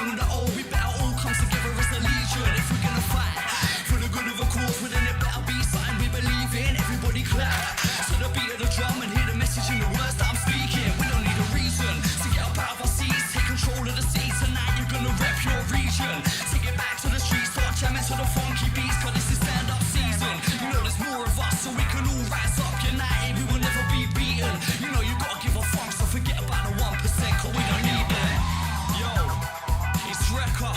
young and the old, we better all come together as a legion. If we're gonna fight for the good of a cause, well then it better be something we believe in. Everybody clap to the beat of the drum and hear the message in the words that I'm speaking. We don't need a reason to get up out of our seats, take control of the seats. Tonight you're gonna rep your region. Take it back to the streets, start jamming to the funky beats, cause this is stand-up season. You know there's more of us, so we can all rise up united. We will never be beaten. You know you gotta give a fuck, so forget about the 1%, cause we don't need them. Yo, it's Wrecker,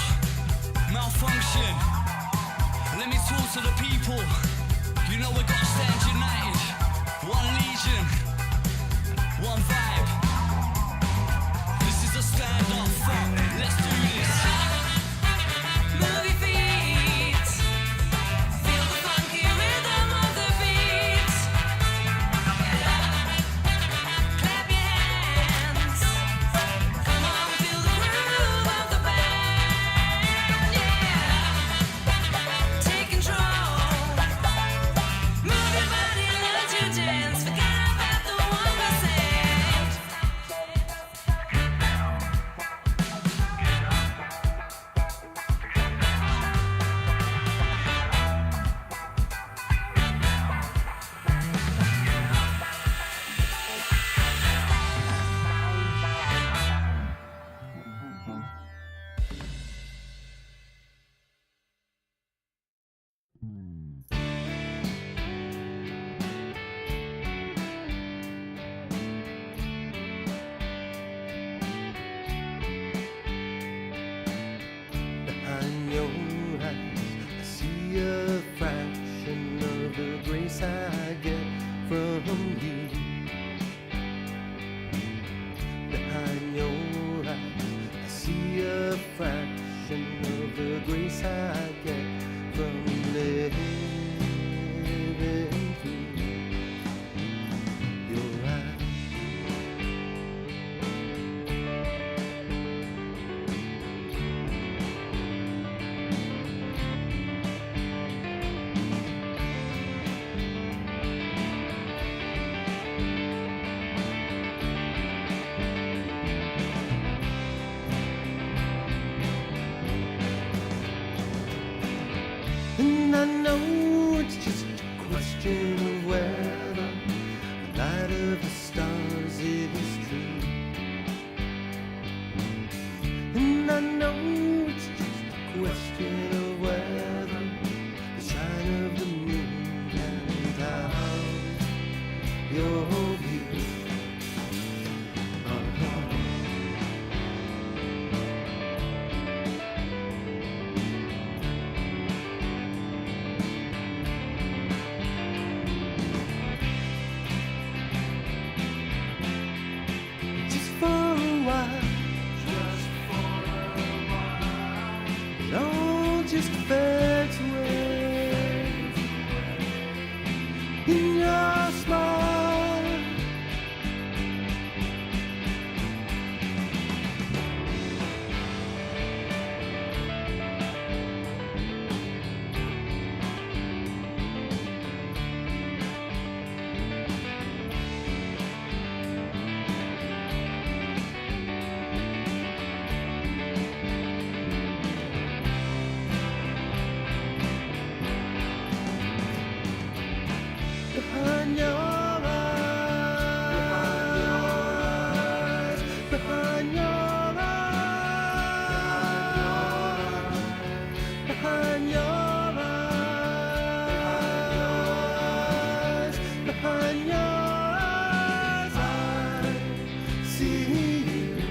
Malfunction. Let me talk to the people. You know we gotta stand united. One legion, one vibe. This is a stand-up fuck. Let's do this. Move your feet. Feel the funky rhythm of the beat. Clap your hands. Come on, feel the groove of the band. Yeah. Take control. Move your body, learn to dance. Forget about the 1%. Behind your eyes, I see a fraction of the grace I get from you. Behind your eyes, I see a fraction of the grace I get from living through your eyes. And I know it's just a question of whether the light of the stars is true. And I know it's just a question of whether the shine of the moon can cloud your view. Just for a while, it all just fades away in your smile. Behind your eyes, behind your eyes, behind your eyes, behind your eyes, I see you.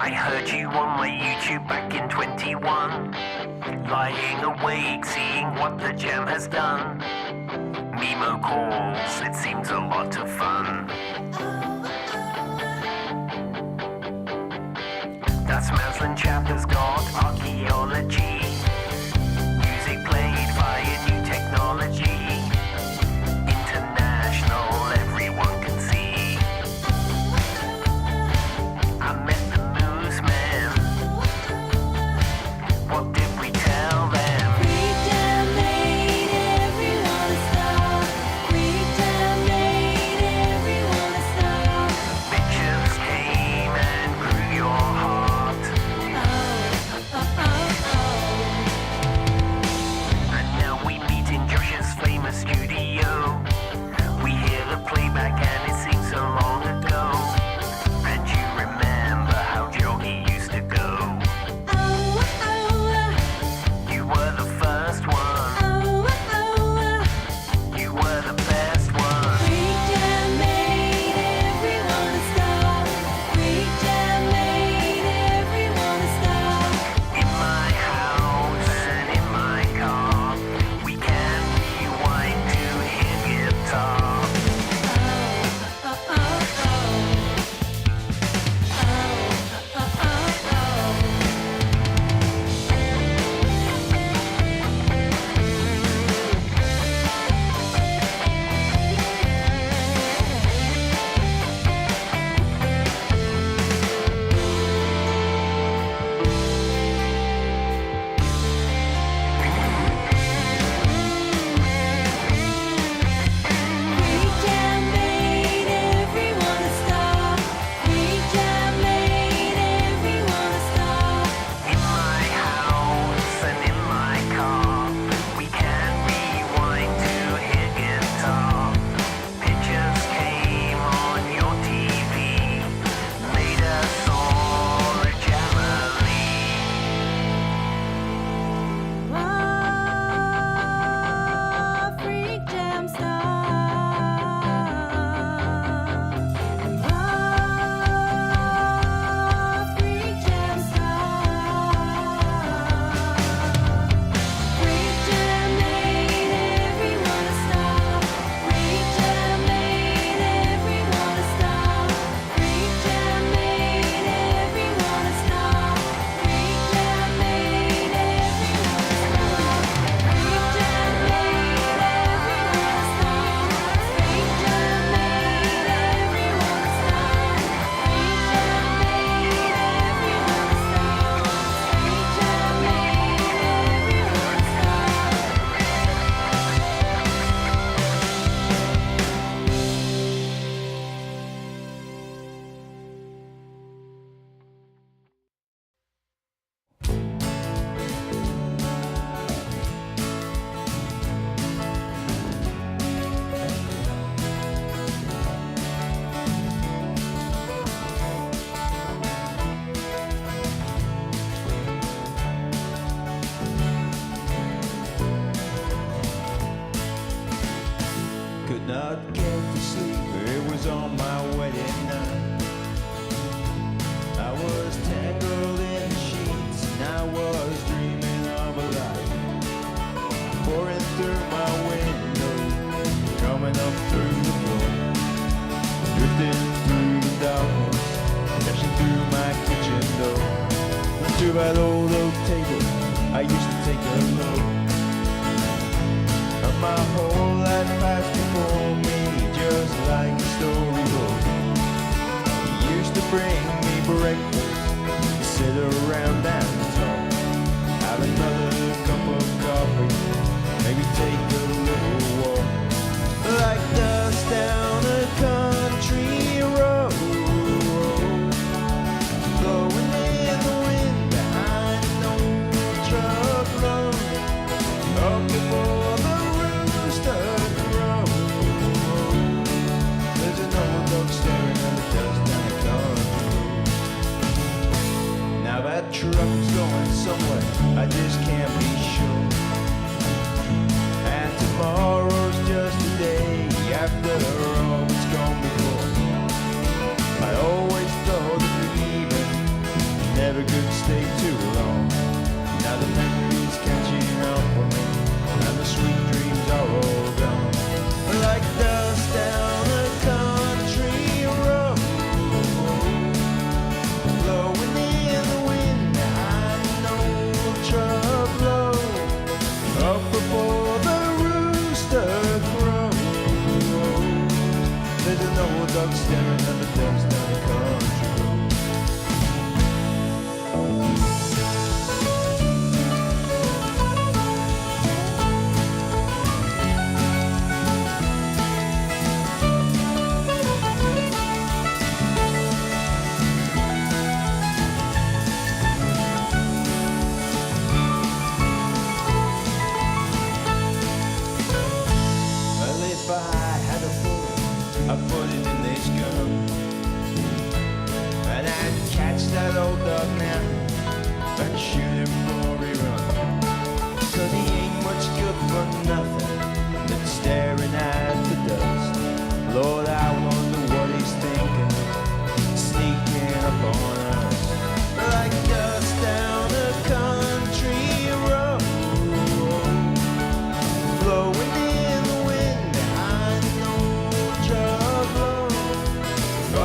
I heard you on my YouTube back in 21, lying awake, seeing what the jam has done. Memo calls, it seems a lot of fun. That Maslin chap has got archaeology, music played via new technology, international, everyone can see. I met the Moose Man. What did we tell them? FreakJam made everyone a star. FreakJam made everyone a star. Bitches came and grew your heart. And now we meet in Josh's famous studio. We hear the playback and it seems so long ago. And you remember how Joggy used to go. You were the first one. You were the best one. FreakJam made everyone a star. FreakJam made everyone a star. In my house and in my car, we can rewind to hear guitar. FreakJam made everyone a star. FreakJam made everyone a star. In my house and in my car, we can rewind to hear guitar. Pictures came on your TV, made us all a jamily. FreakJam star. FreakJam star. FreakJam made everyone a star. FreakJam made everyone a star. FreakJam made everyone a star. FreakJam made everyone a star. FreakJam made everyone a star. FreakJam made everyone a star. FreakJam made everyone a star. FreakJam Could not get to sleep, it was on my wedding night. I was tangled in the sheets and I was dreaming of a light pouring through my window, coming up through the floor, drifting through the darkness, dashing through my kitchen door. To that old oak table, I used to take a look. And my whole life passed before me, just like a storybook. He used to bring me breakfast, sit around and talk, have another cup of coffee, maybe take a little walk, like dust down a country road, blowing in the wind behind an old truck load, up before the rooster crows. There's an old dog staring at the dust down the country. Now that truck is going somewhere, I just can't be sure. And tomorrow's just a day after all that's gone before. I always thought that believing never could stay too long. Now the memories catching up on me, and the sweet dreams are all gone. Like dust down a country road, blowing in the wind, I know trouble. Up before the rooster crows, there's an old dog staring at the dust down a country road. Well, if I had a bullet, I'd put it in this gun, and I'd catch that old dog now and shoot him before he runs. 'Cause he ain't much good for nothing but staring at the dust. Lord, I wonder what he's thinking, sneaking up on us like dust down a country road, blowing in the wind, I know trouble.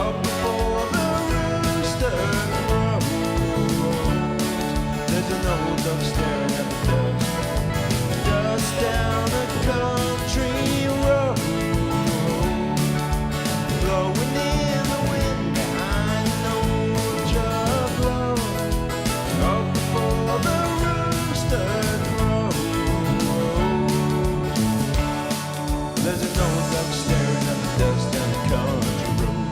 Up before the rooster crows, there's an old dog staring at the dust. Dust down a country road, blowing in the wind, I know trouble. Up before the rooster crows, there's an old dog staring at the dust down the country road.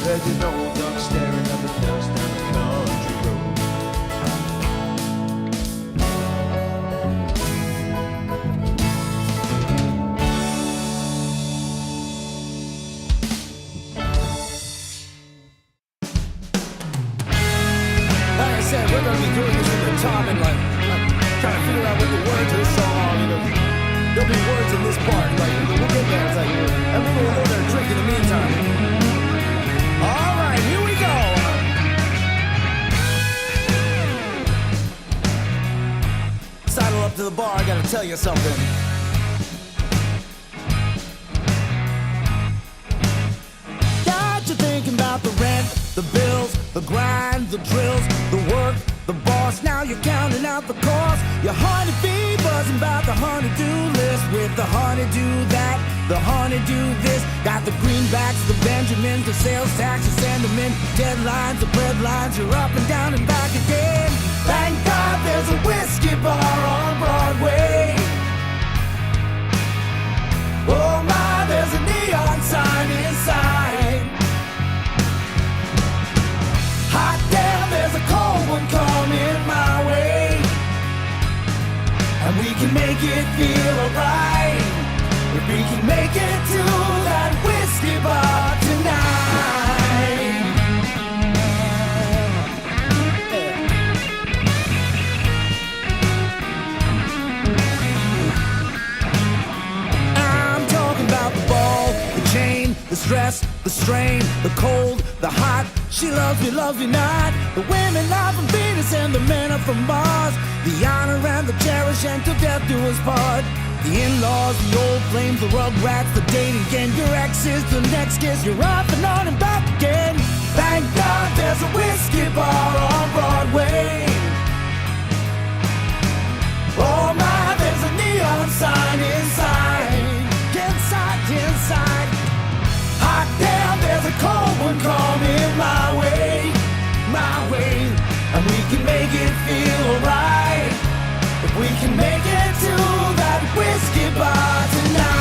There's an old dog staring at the dust down the country road. Like I said, we're gonna be doing this from the top and like trying to figure out what the words of this song are. There'll be words in this part, like we'll get there. It's like, and we're gonna go there and drink in the meantime. All right, here we go. Sidle up to the bar. I gotta tell you something. Got you thinking about the rent, the bills, the grind, the drills, the work, the boss. Now you're counting out the cost. Your honeybee buzzing about the honey-do list. With the honey-do that, the honey-do this. Got the greenbacks, the Benjamins, the sales tax, the sentiment, deadlines, the breadlines. You're up and down and back again. Thank God there's a whiskey bar on Broadway. Oh my, there's a neon sign inside. Hot damn, there's a cold one coming my way. And we can make it feel alright if we can make it to that whiskey bar tonight. I'm talking about the ball, the chain, the stress, the strain, the cold, the hot. She loves me not. The women are from Venus and the men are from Mars. The honor and the cherish and till death do us part. The in-laws, the old flames, the rugrats, the dating game. Your ex is the next kiss. You're off and on and back again. Thank God there's a whiskey bar on Broadway. Oh my, there's a neon sign inside. Inside. Hot damn, there's a cold one coming my way. And we can make it feel alright if we can make it to that whiskey bar tonight.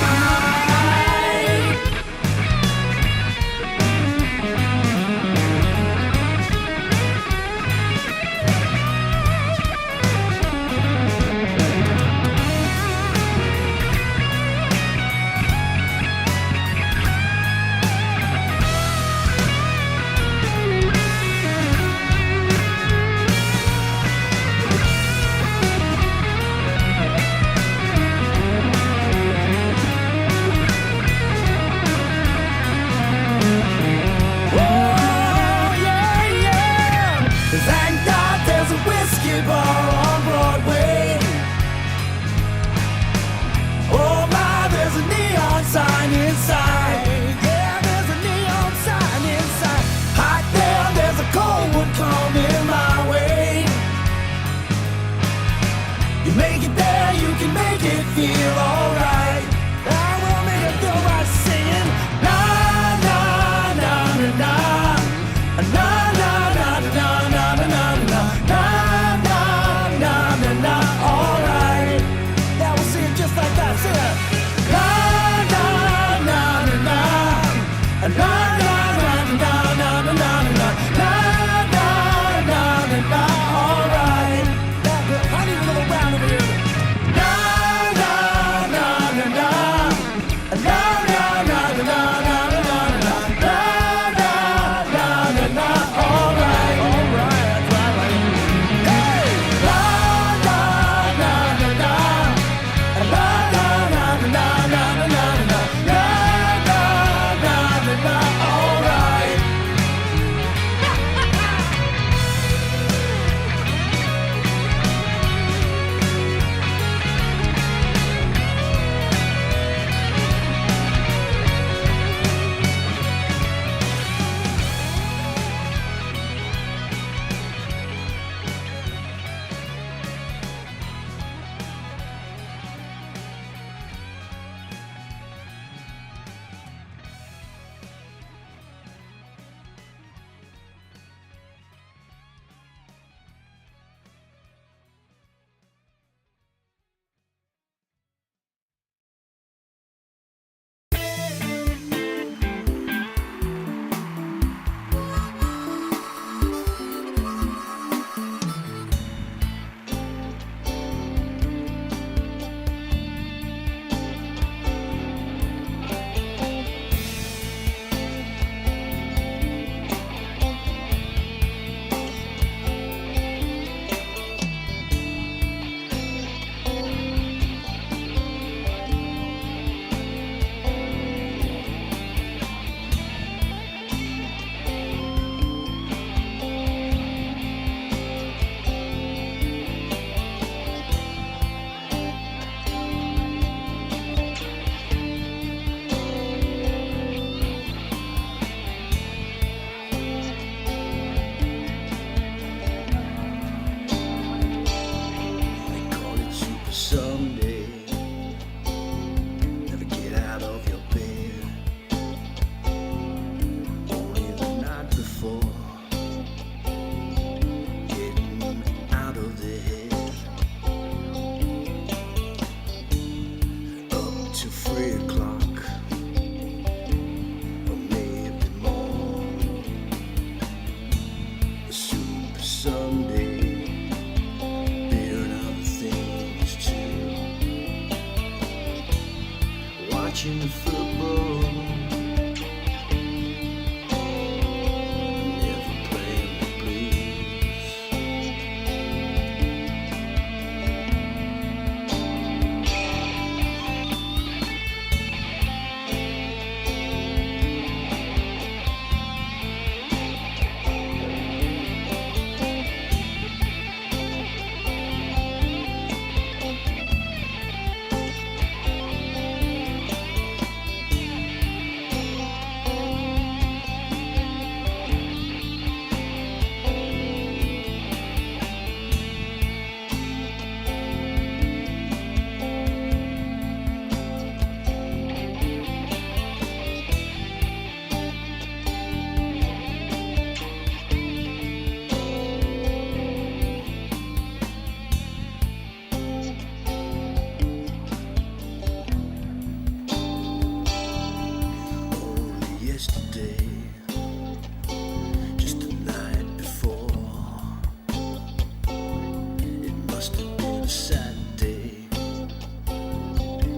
Saturday.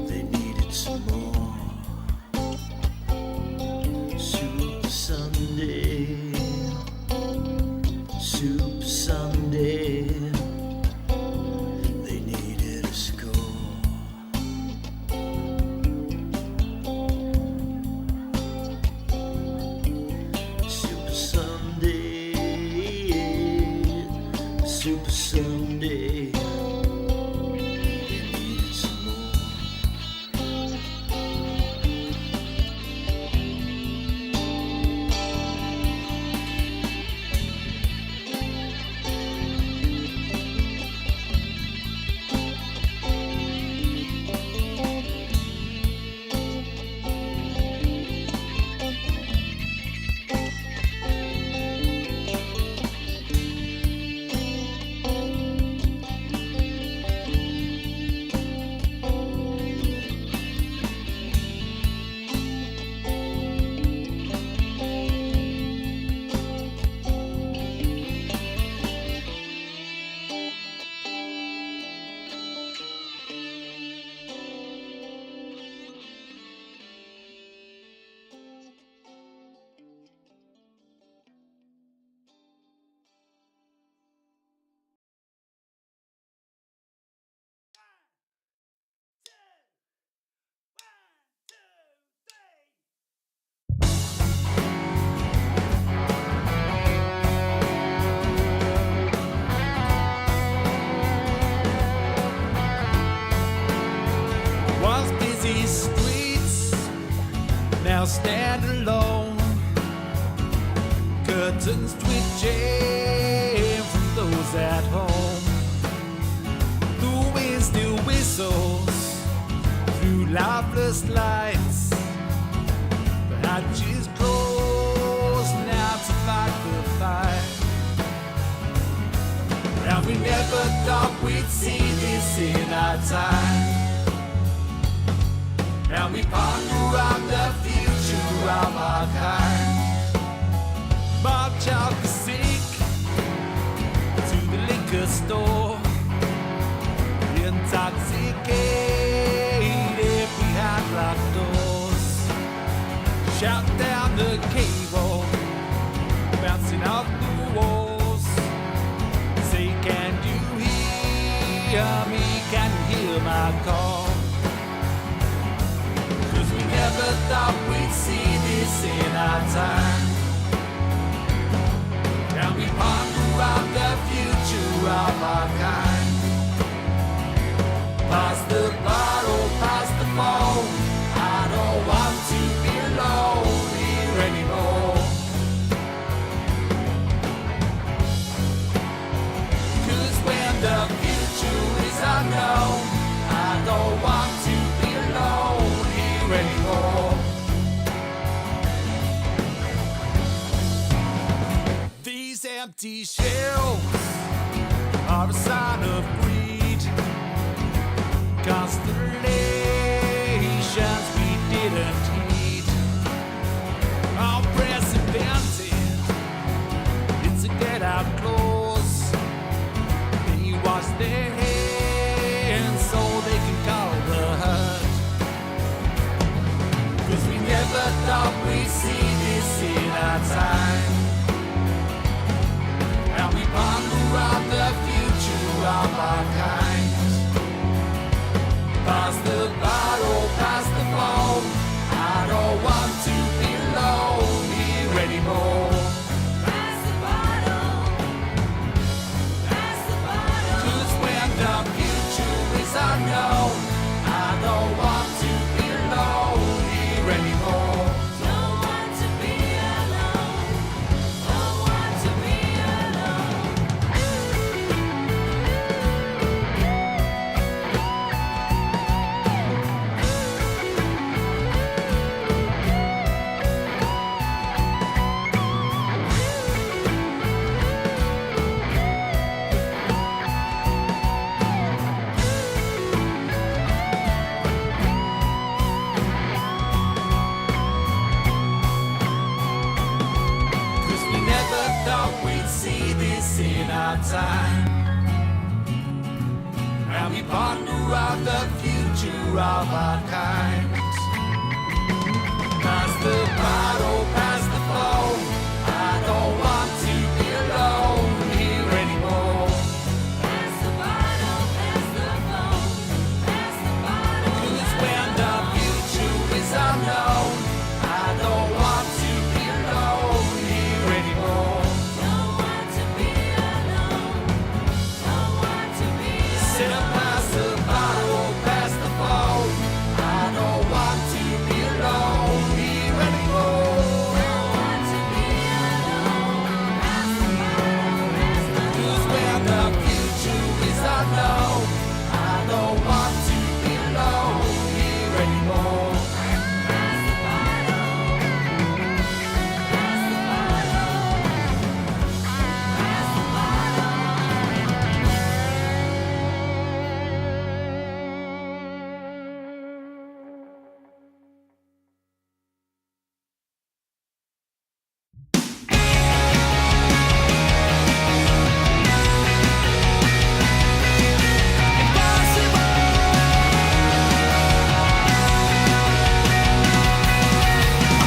They needed some more. Super Sunday. Super Sunday. They needed a score. Super Sunday. Super Sunday. They needed some more. Once busy streets, now stand alone. Curtains twitching from those at home. The wind still whistles through lifeless lights. The hatches close now to fight the fight. And we never thought we'd see this in our time. And we ponder on the future of our kind. March out the sick to the liquor store. Intoxicated behind locked doors. Shout down the cable, bouncing off the walls. Say, can you hear me? Can you hear my call? Never thought we'd see this in our time. And we ponder on the future of our kind. Pass the bottle, pass the phone. I don't want to be alone here anymore. 'Cause when the future is unknown, I don't want to be alone anymore. These empty shelves are a sign of greed. Constellations we didn't heed. Our precedented, it's a get out clause. They wash their hands so they can call the hurt. Never thought we'd see this in our time. And we ponder on the future of our kind. Pass the bottle, pass the phone. I don't want to be alone here anymore. Pass the bottle. Pass the bottle. 'Cause when the future is unknown, I don't want to be alone anymore. Don't want to be alone. Don't want to be alone. See this in our time. And time we ponder out the future of our kind. Pass the bottle, pass the phone. I don't want to be alone here anymore. Pass the bottle, pass the phone, pass the bottle. 'Cause when the future is unknown, I don't want to be alone here anymore. Don't want to be alone. Don't want to be Sit up, pass the bottle, pass the phone. I don't want to be alone here anymore. Don't want to be alone. Pass the bottle, pass the 'Cause when the future is unknown, I don't want to be alone here anymore. pass the bottle. Pass the bottle. Pass the bottle.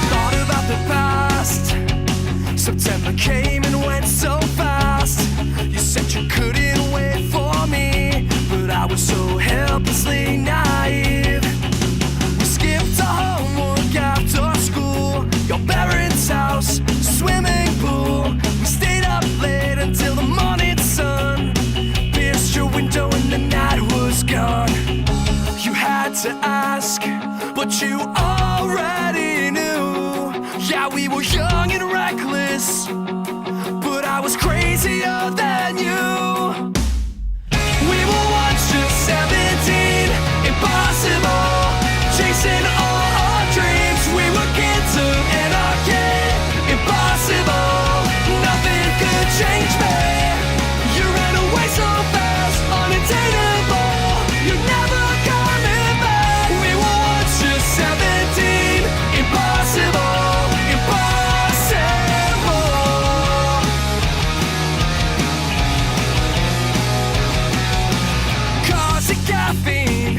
Thought about the past. September came and went so fast. You said you couldn't wait for me, but I was so helplessly naive. We skipped our homework after school, your parents' house, swimming pool. We stayed up late until the morning sun pierced your window and the night was gone. You had to ask, but you already knew. Yeah, we were young and reckless, but I was crazier than you. We were once just 17, impossible, chasing all our dreams. We were kids of anarchy, impossible, nothing could change me. You ran away so fast, unattainable, you're never coming back. We were once just 17, impossible, impossible. Cars and caffeine,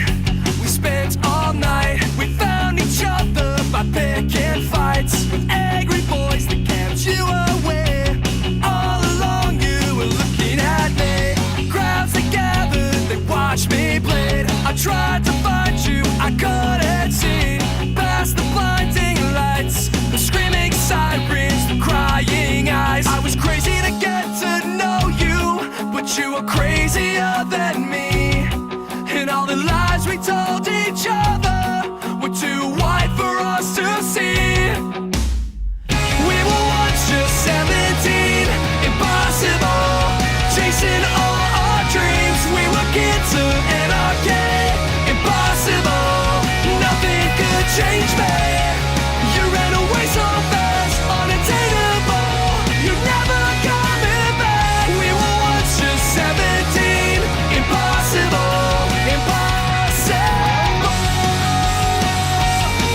we spent all night. We found each other by picking fights with angry boys that kept you away. All along you were looking at me. Crowds that gathered, they watched me bleed. I tried to find you, I couldn't see. Past the blinding lights, the screaming sirens, the crying eyes. I was crazy to get to know you, but you were crazier than me. And all the lies we told each other were too wide for us to see. We were once just 17, impossible, chasing all our dreams. We were kids of anarchy, impossible, nothing could change me. You ran away so fast, unattainable, you're never coming back. We were once just 17, impossible, impossible.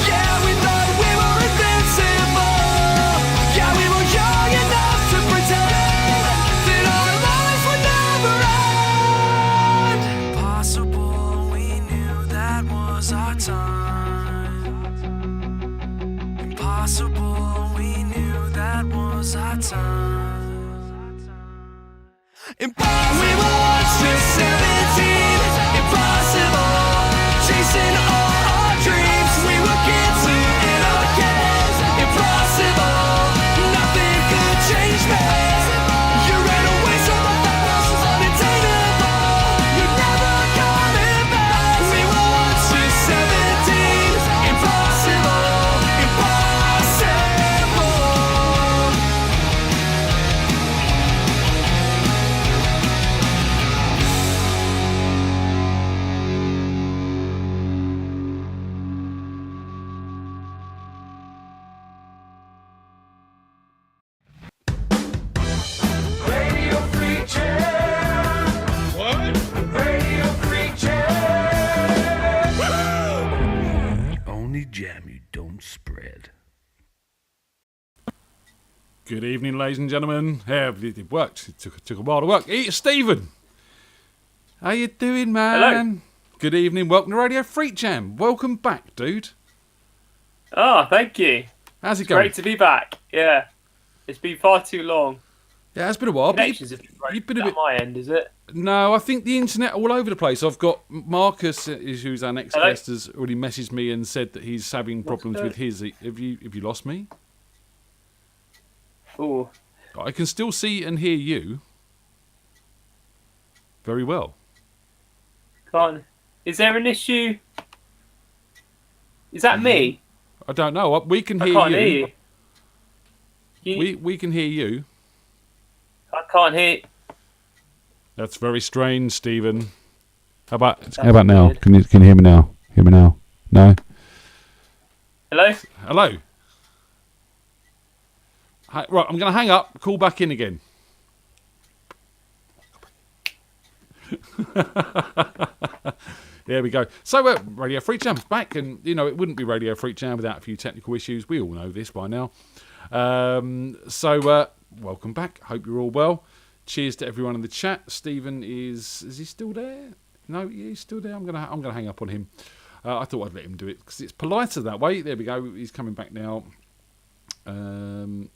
Yeah, we thought we were invincible. Yeah, we were young enough to pretend that our lives would never end. Impossible, we knew that was our time. Impossible, we knew that was our time. Impossible. We were once just 17, impossible, chasing all our dreams. We were kids who in our games, impossible, nothing could change me. You ran away so fast, unattainable, you're never coming back. We were once just 17, impossible, impossible. Radio FreakJam. What? Radio FreakJam. Only jam you don't spread. Good evening, ladies and gentlemen. It worked. It took a while to work. It's Stephen. How you doing, man? Good evening. Welcome to Radio FreakJam. Welcome back, dude. Oh, thank you. How's it going? Great to be back. Yeah. It's been far too long. Yeah, it's been a while. But Connections have been great. you've been a Is that bit. my end, is it? No, I think the internet all over the place. I've got Marcus, who's our next Hello? guest, has already messaged me and said that he's having problems going- with his. Have you lost me? Oh, I can still see and hear you very well. can't. Is there an issue? Is that me? I don't know. We can I hear can't you. hear you. We can hear you. I can't hear. That's very strange, Stephen. How about That's now? weird. Can you hear me now? Hear me now? No. Hello? Hello. Right, I'm going to hang up. Call back in again. There we go. So, Radio Free Jam's back, and it wouldn't be Radio Free Jam without a few technical issues. We all know this by now. Welcome back. Hope you're all well. Cheers to everyone in the chat. Stephen is he still there? No, he's still there. I'm gonna hang up on him. I thought I'd let him do it because it's politer that way. There we go. He's coming back now. And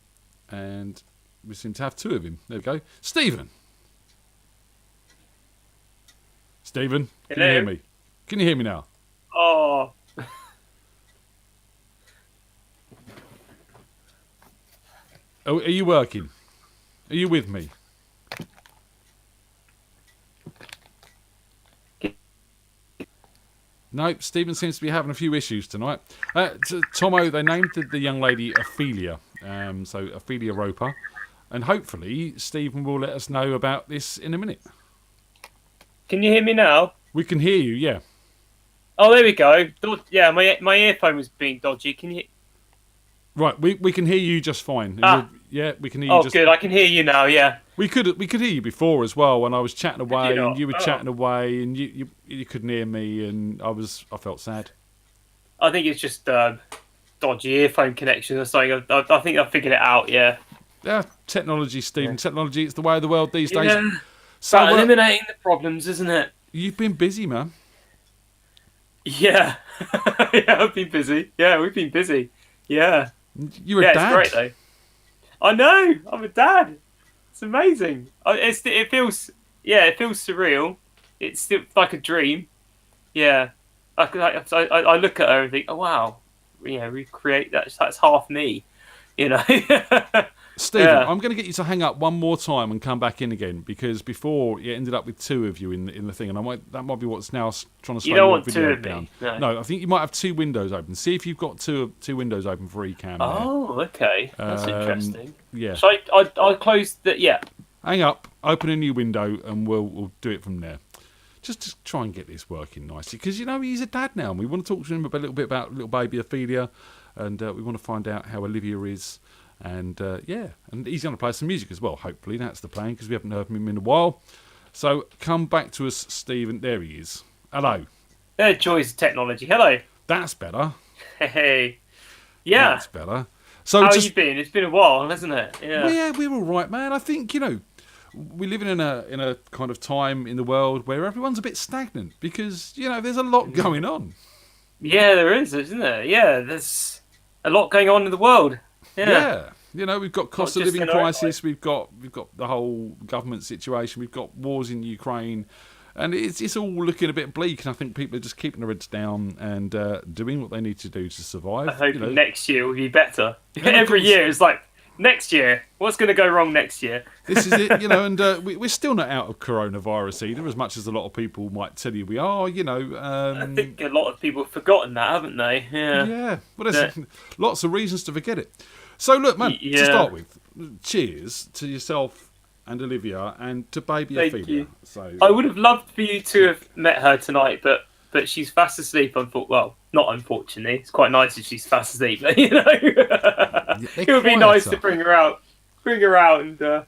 we seem to have two of him. There we go. Stephen, can you hear me? Can you hear me now? Oh. Oh, are you working? Are you with me? No, Stephen seems to be having a few issues tonight. Tomo, they named the young lady Ophelia, so Ophelia Roper, and hopefully Stephen will let us know about this in a minute. Can you hear me now? We can hear you, yeah. Oh, there we go. Yeah, my earphone was being dodgy. Can you? Right, we can hear you just fine. Yeah, we can hear you. Oh, just... good. I can hear you now. Yeah. We could hear you before as well when I was chatting away not? and you were Oh. chatting away and you couldn't hear me and I felt sad. I think it's just dodgy earphone connection or something. I think I figured it out. Yeah. Yeah, technology, Stephen. Technology, it's the way of the world these days. Yeah. So About eliminating the problems, isn't it? you've been busy, man. Yeah. Yeah, I've been busy. Yeah, we've been busy. Yeah. You're Yeah, a dad. it's great though. I know. I'm a dad. It's amazing. It feels surreal. It's still like a dream. Yeah. I look at her and think, oh wow, recreate that. That's half me. Stephen, Yeah. I'm going to get you to hang up one more time and come back in again because before you ended up with two of you in the thing, and that might be what's now trying to slow You don't your want video two of me, down. no. I think you might have two windows open. See if you've got two windows open for eCam. Oh, okay. That's Um, interesting. Yeah. So I closed the Hang up, open a new window, and we'll do it from there. Just to try and get this working nicely, because he's a dad now, and we want to talk to him a little bit about little baby Ophelia, and we want to find out how Olivia is, and and he's going to play some music as well. Hopefully, that's the plan, because we haven't heard from him in a while. So come back to us, Stephen. There he is. Hello. There, joys of technology. Hello. That's better. Hey. Yeah. That's better. So How just, you been? It's been a while, hasn't it? Yeah. Well, yeah, we're all right, man. I think we live in a kind of time in the world where everyone's a bit stagnant because there's a lot going on. Yeah, there is, isn't there? Yeah, there's a lot going on in the world. Yeah. We've got cost Not of just living in our crisis. We've got the whole government situation. We've got wars in Ukraine, and it's all looking a bit bleak. And I think people are just keeping their heads down and doing what they need to do to survive. I hope you know. next year will be better. of Every course. year it's like, next year, what's going to go wrong next year? This is it, and we're still not out of coronavirus either, as much as a lot of people might tell you we are. I think a lot of people have forgotten that, haven't they? Yeah. Yeah, well, there's lots of reasons to forget it. So look, man, to Yeah. start with, cheers to yourself and Olivia and to baby Thank Ophelia. you. So I would have loved for you to have met her tonight, but she's fast asleep. Well, not unfortunately. It's quite nice if she's fast asleep. But, it would be nice to bring her out and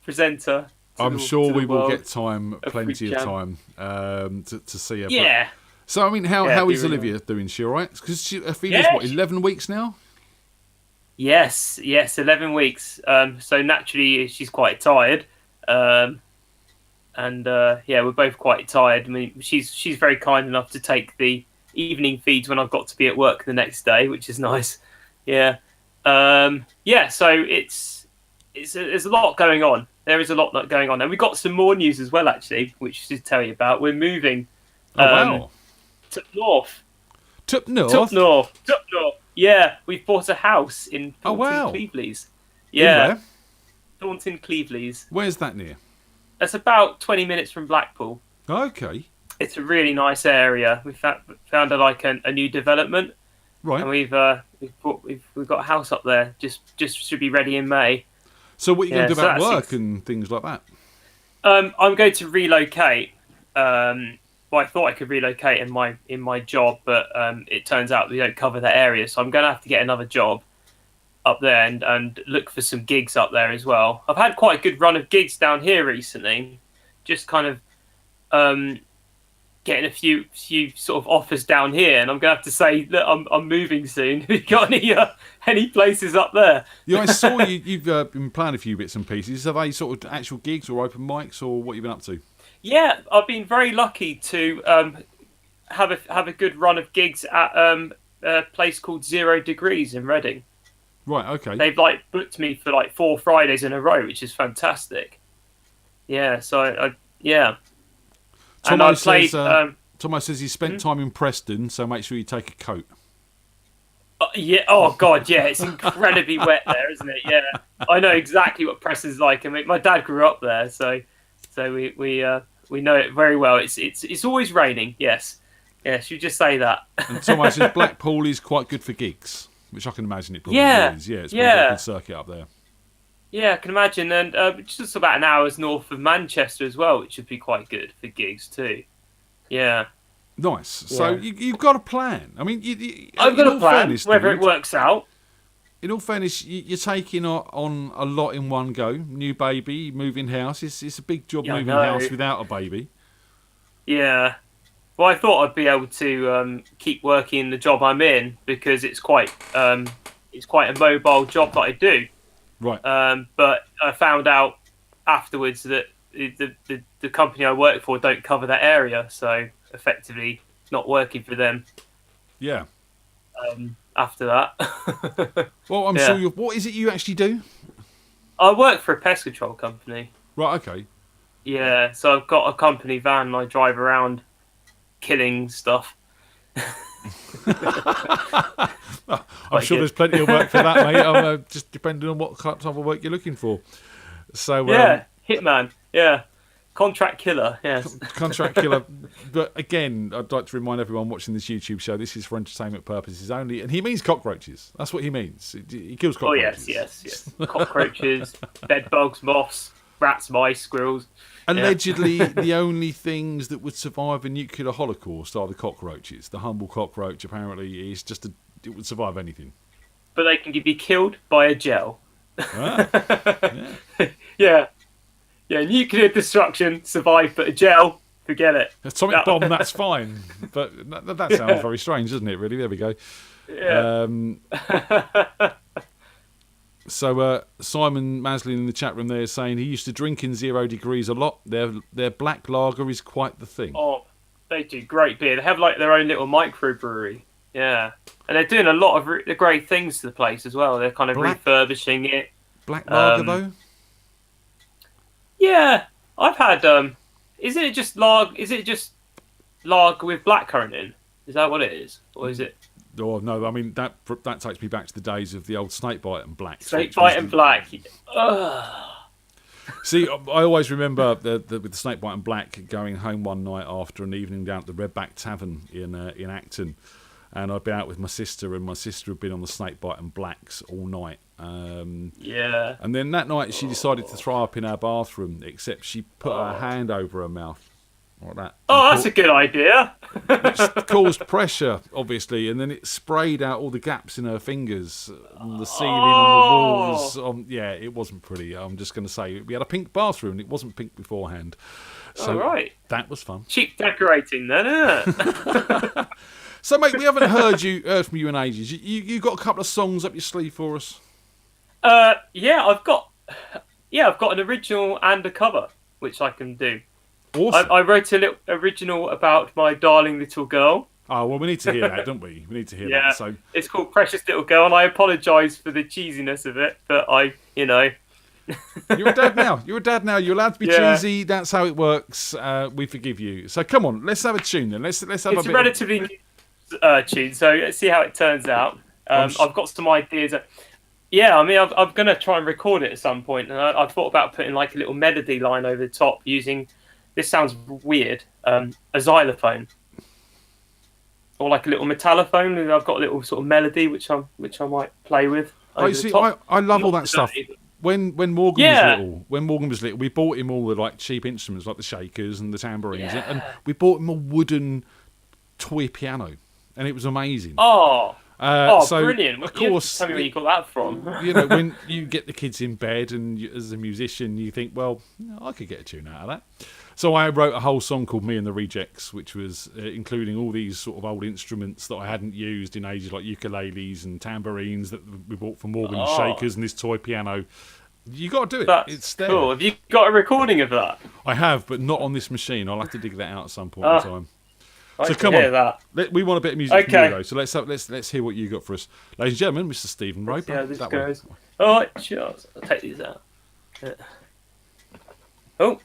present her. I'm sure we will get of plenty of FreakJam. time to see her. But- Yeah. so I mean, how Yeah, is be really Olivia doing? She all right? Because Ophelia's Yeah, what 11 weeks now. Yes, 11 weeks. So naturally she's quite tired. and yeah, we're both quite tired. I mean, she's very kind enough to take the evening feeds when I've got to be at work the next day, which is nice. Yeah, yeah. So there's a lot going on. There is a lot going on, and we've got some more news as well, actually, which to tell you about. We're moving. Oh wow! To north. Tup north. Up north. Yeah, we've bought a house in Oh, Thornton wow. Cleveleys. In Yeah, where? Thornton Cleveleys. Where's that near? It's about 20 minutes from Blackpool. Okay. It's a really nice area. We found a new development, Right. and we've got a house up there. Just should be ready in May. So what are you going to do so about that's work and things like that? I'm going to relocate. Well, I thought I could relocate in my job, but it turns out we don't cover that area, so I'm going to have to get another job up there and look for some gigs up there as well. I've had quite a good run of gigs down here recently, just kind of getting a few sort of offers down here, and I'm going to have to say that I'm moving soon. Have you got any places up there? Yeah, I saw you've been playing a few bits and pieces. Are they sort of actual gigs or open mics, or what you've been up to? Yeah, I've been very lucky to have a good run of gigs at a place called 0 Degrees in Reading. Right, okay. They've booked me for 4 Fridays in a row, which is fantastic. Yeah, so I and I played. Tomo says he spent time in Preston, so make sure you take a coat. Yeah. Oh God. Yeah. It's incredibly wet there, isn't it? Yeah. I know exactly what Preston's like. I mean, my dad grew up there, so we know it very well. It's always raining. Yes. Yes. You just say that. And Tomo says Blackpool is quite good for gigs, which I can imagine it probably is. Yeah. It's probably a good circuit up there. Yeah, I can imagine, and just about an hour's north of Manchester as well, which would be quite good for gigs too. Yeah. Nice. So you've got a plan. I mean, I've got a plan. Whether it works out. In all fairness, you're taking on a lot in one go. New baby, moving house. It's a big job moving house without a baby. Yeah. Well, I thought I'd be able to keep working the job I'm in because it's quite a mobile job that I do. Right. But I found out afterwards that the company I work for don't cover that area, so effectively not working for them. Yeah. After that. Well, I'm sure what is it you actually do? I work for a pest control company. Right, okay. Yeah, so I've got a company van and I drive around killing stuff. I'm sure there's plenty of work for that, mate. I'm just depending on what type of work you're looking for. So hitman. Yeah, contract killer. Yes, contract killer. But again, I'd like to remind everyone watching this YouTube show, this is for entertainment purposes only, and he means cockroaches. That's what he means. He kills cockroaches. Oh yes. Cockroaches, bed bugs, moths, rats, mice, squirrels. Allegedly, the only things that would survive a nuclear holocaust are the cockroaches. The humble cockroach, apparently, is it would survive anything. But they can be killed by a gel. Ah, yeah. Nuclear destruction, survive, but a gel, forget it. Atomic bomb, that's fine. But that sounds very strange, doesn't it, really? There we go. Yeah. So Simon Maslin in the chat room there is saying he used to drink in 0 Degrees a lot. Their black lager is quite the thing. Oh, they do great beer. They have their own little microbrewery. Yeah. And they're doing a lot of great things to the place as well. They're kind of refurbishing it. Black lager, though? Yeah. I've had... Isn't it just lager with blackcurrant in? Is that what it is? Or is it... Oh, no, I mean, that takes me back to the days of the old snakebite and black. Snakebite and black. See, I always remember with the snakebite and black going home one night after an evening down at the Redback Tavern in Acton. And I'd been out with my sister, and my sister had been on the snakebite and blacks all night. Yeah. And then that night she decided to throw up in our bathroom, except she put her hand over her mouth. Like that. Oh, that's a good idea. Which caused pressure, obviously, and then it sprayed out all the gaps in her fingers, on the ceiling, on the walls. Yeah, it wasn't pretty. I'm just going to say we had a pink bathroom, and it wasn't pink beforehand. So that was fun. Cheap decorating, then, isn't it? So, mate, we haven't heard from you in ages. You got a couple of songs up your sleeve for us? Yeah, I've got an original and a cover, which I can do. Awesome. I wrote a little original about my darling little girl. Oh, well, we need to hear that, don't we? We need to hear Yeah, that. So, it's called Precious Little Girl, and I apologise for the cheesiness of it, but you're a dad now. You're a dad now. You're allowed to be Yeah. cheesy. That's how it works. We forgive you. So, come on. Let's have a tune then. Let's have it's a a bit. relatively new tune, so let's see how it turns out. I've got some ideas. Yeah, I mean, I'm going to try and record it at some point, and I've thought about putting like a little melody line over the top using, this sounds weird, a xylophone. Or like a little metallophone. I've got a little sort of melody which I might play with. Oh, you see, I love all that stuff. When Morgan was little, we bought him all the like cheap instruments like the shakers and the tambourines, and we bought him a wooden toy piano, and it was amazing. Oh, so, brilliant! Of course, tell me where you got that from. When you get the kids in bed, and as a musician, you think, well, I could get a tune out of that. So I wrote a whole song called Me and the Rejects, which was including all these sort of old instruments that I hadn't used in ages, like ukuleles and tambourines that we bought from Morgan, shakers, and this toy piano. You got to do it. That's it's there. cool. Have you got a recording of that? I have, but not on this machine. I'll have to dig that out at some point in time. So come hear on, that. we want a bit of music from you, though. So let's hear what you got for us, ladies and gentlemen. Mr. Stephen Roper. Yeah, this that goes. way. All right, sure. I'll take these out. Yeah. Oh.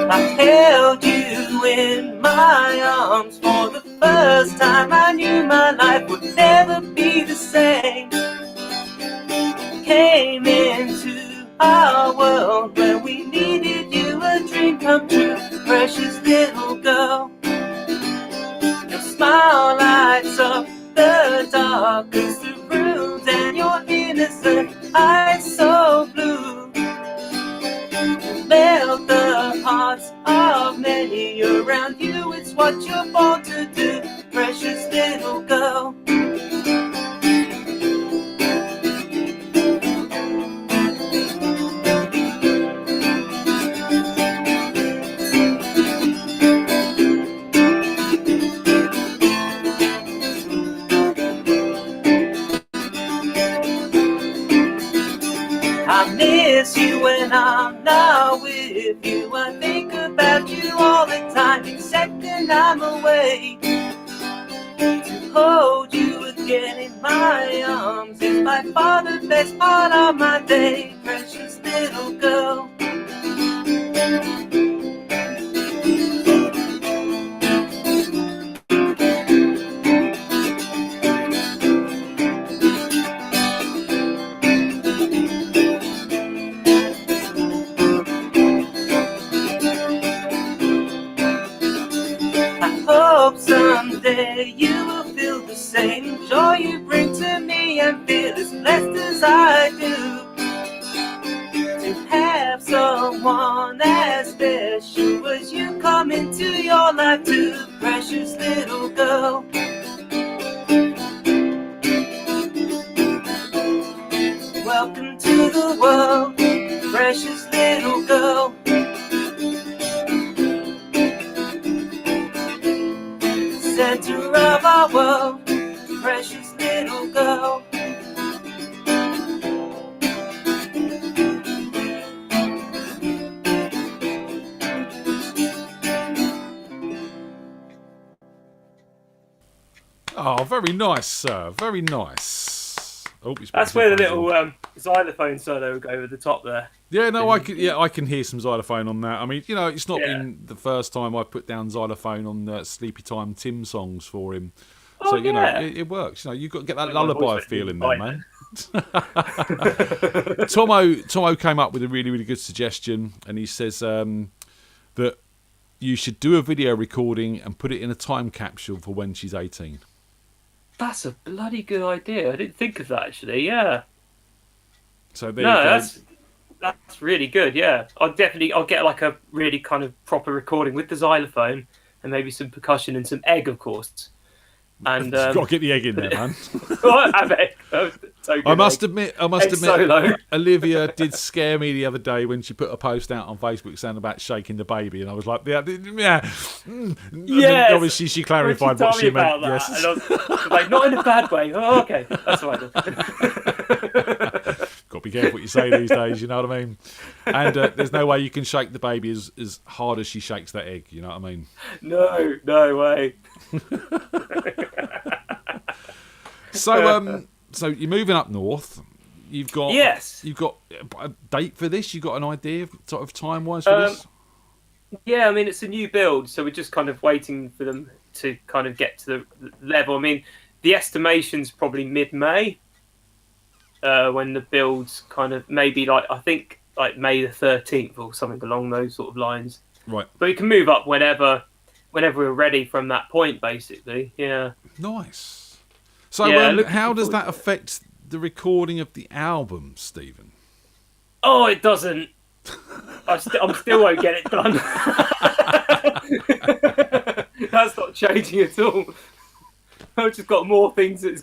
I held you in my arms for the first time. I knew my life would never be the same. Came into our world where we needed you, a dream come true, precious little girl. Your smile lights up the darkest of rooms, and your innocent eyes so blue melt the hearts of many around you. It's what you're born to do, precious little girl. I miss you when I'm not with you. I think about you all the time, except when I'm away. To hold you again in my arms is by far the best part of my day, precious little girl. I hope someday you will feel the same joy you bring to me and feel as blessed as I do. To have someone as special as you come into your life too, precious little girl. Welcome to the world, precious little girl. Center of our world, precious little girl. Oh, very nice, sir. Very nice. Oh, That's where the little xylophone solo will go over the top there. Yeah, no, I can hear some xylophone on that. I mean, it's not been the first time I put down xylophone on Sleepy Time Tim songs for him. Oh, So yeah. it works. You've got to get that My lullaby voice feeling went there, man. Tomo came up with a really, really good suggestion, and he says that you should do a video recording and put it in a time capsule for when she's 18. That's a bloody good idea. I didn't think of that actually. Yeah. So there you go. That's really good. Yeah, I'll get like a really kind of proper recording with the xylophone and maybe some percussion and some egg, of course. And You've got to get the egg in there, man. I have egg. So I must admit, solo. Olivia did scare me the other day when she put a post out on Facebook saying about shaking the baby, and I was like, yeah. Yes. Obviously, she clarified what she meant. That, Yes. and I was like, not in a bad way. Oh, okay, that's all right. Got to be careful what you say these days. You know what I mean? And there's no way you can shake the baby as hard as she shakes that egg. You know what I mean? No way. So you're moving up north. You've got a date for this. You've got an idea of sort of time wise for this. Yeah, I mean it's a new build, so we're just kind of waiting for them to kind of get to the level. I mean, the estimation's probably mid-May when the build's kind of maybe I think May the 13th or something along those sort of lines. Right. But we can move up whenever we're ready from that point, basically. Yeah. Nice. So how does that affect the recording of the album, Stephen? Oh, it doesn't. I still won't get it done. That's not changing at all. I've just got more things that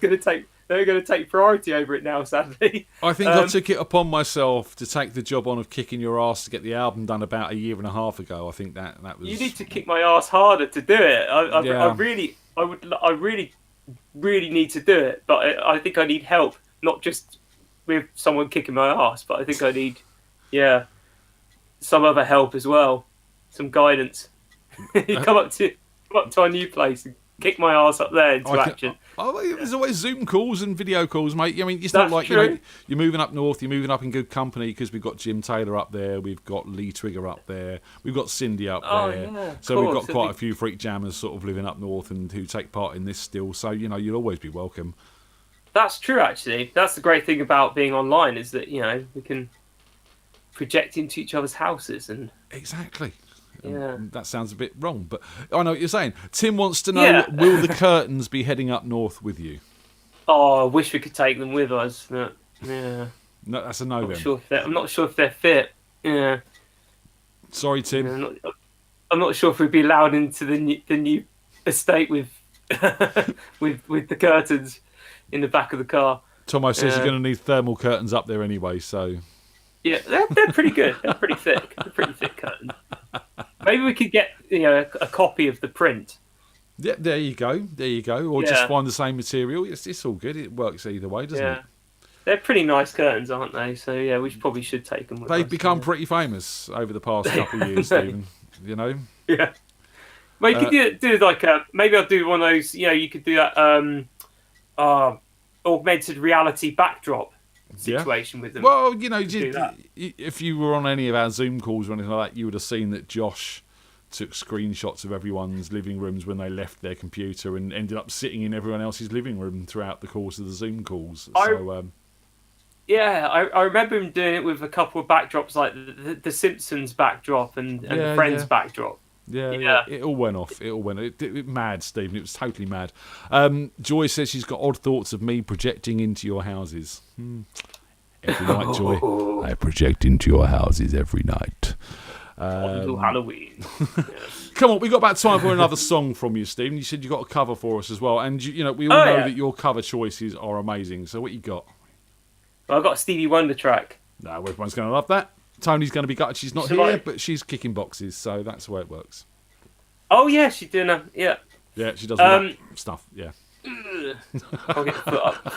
they're going to take priority over it now, sadly. I think I took it upon myself to take the job on of kicking your ass to get the album done about a year and a half ago. I think that was. You need to kick my ass harder to do it. I really need to do it, but I think I need help, not just with someone kicking my ass, but I think I need, some other help as well, some guidance. You come up to our new place and kick my ass up there into action. There's always Zoom calls and video calls, mate. I mean, it's not like you're moving up north. You're moving up in good company because we've got Jim Taylor up there, we've got Lee Trigger up there, we've got Cindy up there. Yeah, so we've got quite a few freak jammers sort of living up north and who take part in this still. So you'll always be welcome. That's true, actually. That's the great thing about being online is that we can project into each other's houses and exactly. Yeah. That sounds a bit wrong, but I know what you're saying. Tim wants to know, will the Curtains be heading up north with you? Oh, I wish we could take them with us. But, yeah. No, that's a no then. I'm not sure if they're fit. Yeah. Sorry, Tim. I'm not sure if we'd be allowed into the new estate with with the curtains in the back of the car. Tomo says you're going to need thermal curtains up there anyway, so... Yeah, they're pretty good. They're pretty thick. They're pretty thick curtains. Maybe we could get a copy of the print. Yeah, there you go. Or just find the same material. It's all good. It works either way, doesn't it? They're pretty nice curtains, aren't they? So yeah, we probably should take them with us. They've become pretty famous over the past couple of years, Stephen. Yeah. Well, you could do like maybe I'll do one of those. You could do that augmented reality backdrop situation with them. Well, if you were on any of our Zoom calls or anything like that, you would have seen that Josh took screenshots of everyone's living rooms when they left their computer and ended up sitting in everyone else's living room throughout the course of the Zoom calls. I remember him doing it with a couple of backdrops, like the Simpsons backdrop and the Friends backdrop. Yeah, it all went off. It mad, Stephen. It was totally mad. Joy says she's got odd thoughts of me projecting into your houses. Every night, Joy. I project into your houses every night. Until Halloween. Yes. Come on, we got about time for another song from you, Stephen. You said you got a cover for us as well, and we all know that your cover choices are amazing. So what you got? Well, I got a Stevie Wonder track. No, everyone's going to love that. Tony's going to be gutted she's not here, but she's kicking boxes, so that's the way it works. Oh yeah, she's doing Yeah, she does all that stuff. Yeah. I'll get the foot up.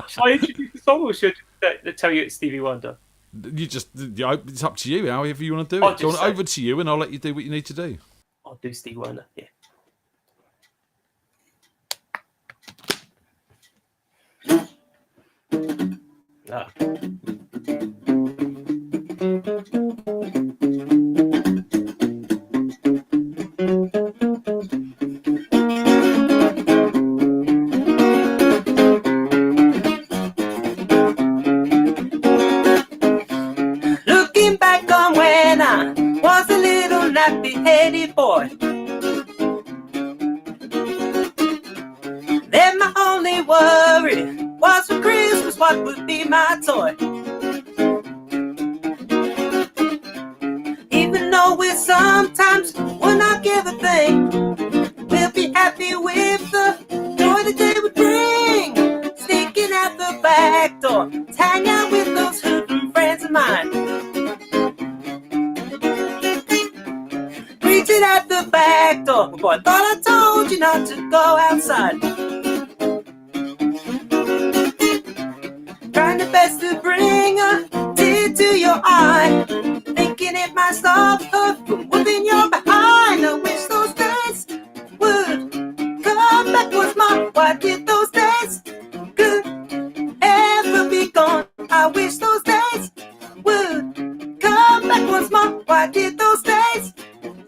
Shall I introduce the song, or should I tell you it's Stevie Wonder? It's up to you. However you want to do it. Go on, over to you, and I'll let you do what you need to do. I'll do Stevie Wonder. Yeah. Looking back on when I was a little nappy-headed boy, then my only worry was for Christmas what would be my toy. Even though we sometimes will not give a thing, we'll be happy with the door to hang out with those hoodlum friends of mine. Preaching at the back door, boy, I thought I told you not to go outside. Trying the best to bring a tear to your eye, thinking it might stop her from whipping your behind. I wish those days would come back once more. Why did those days could ever be gone? I wish those days would come back once more. Why did those days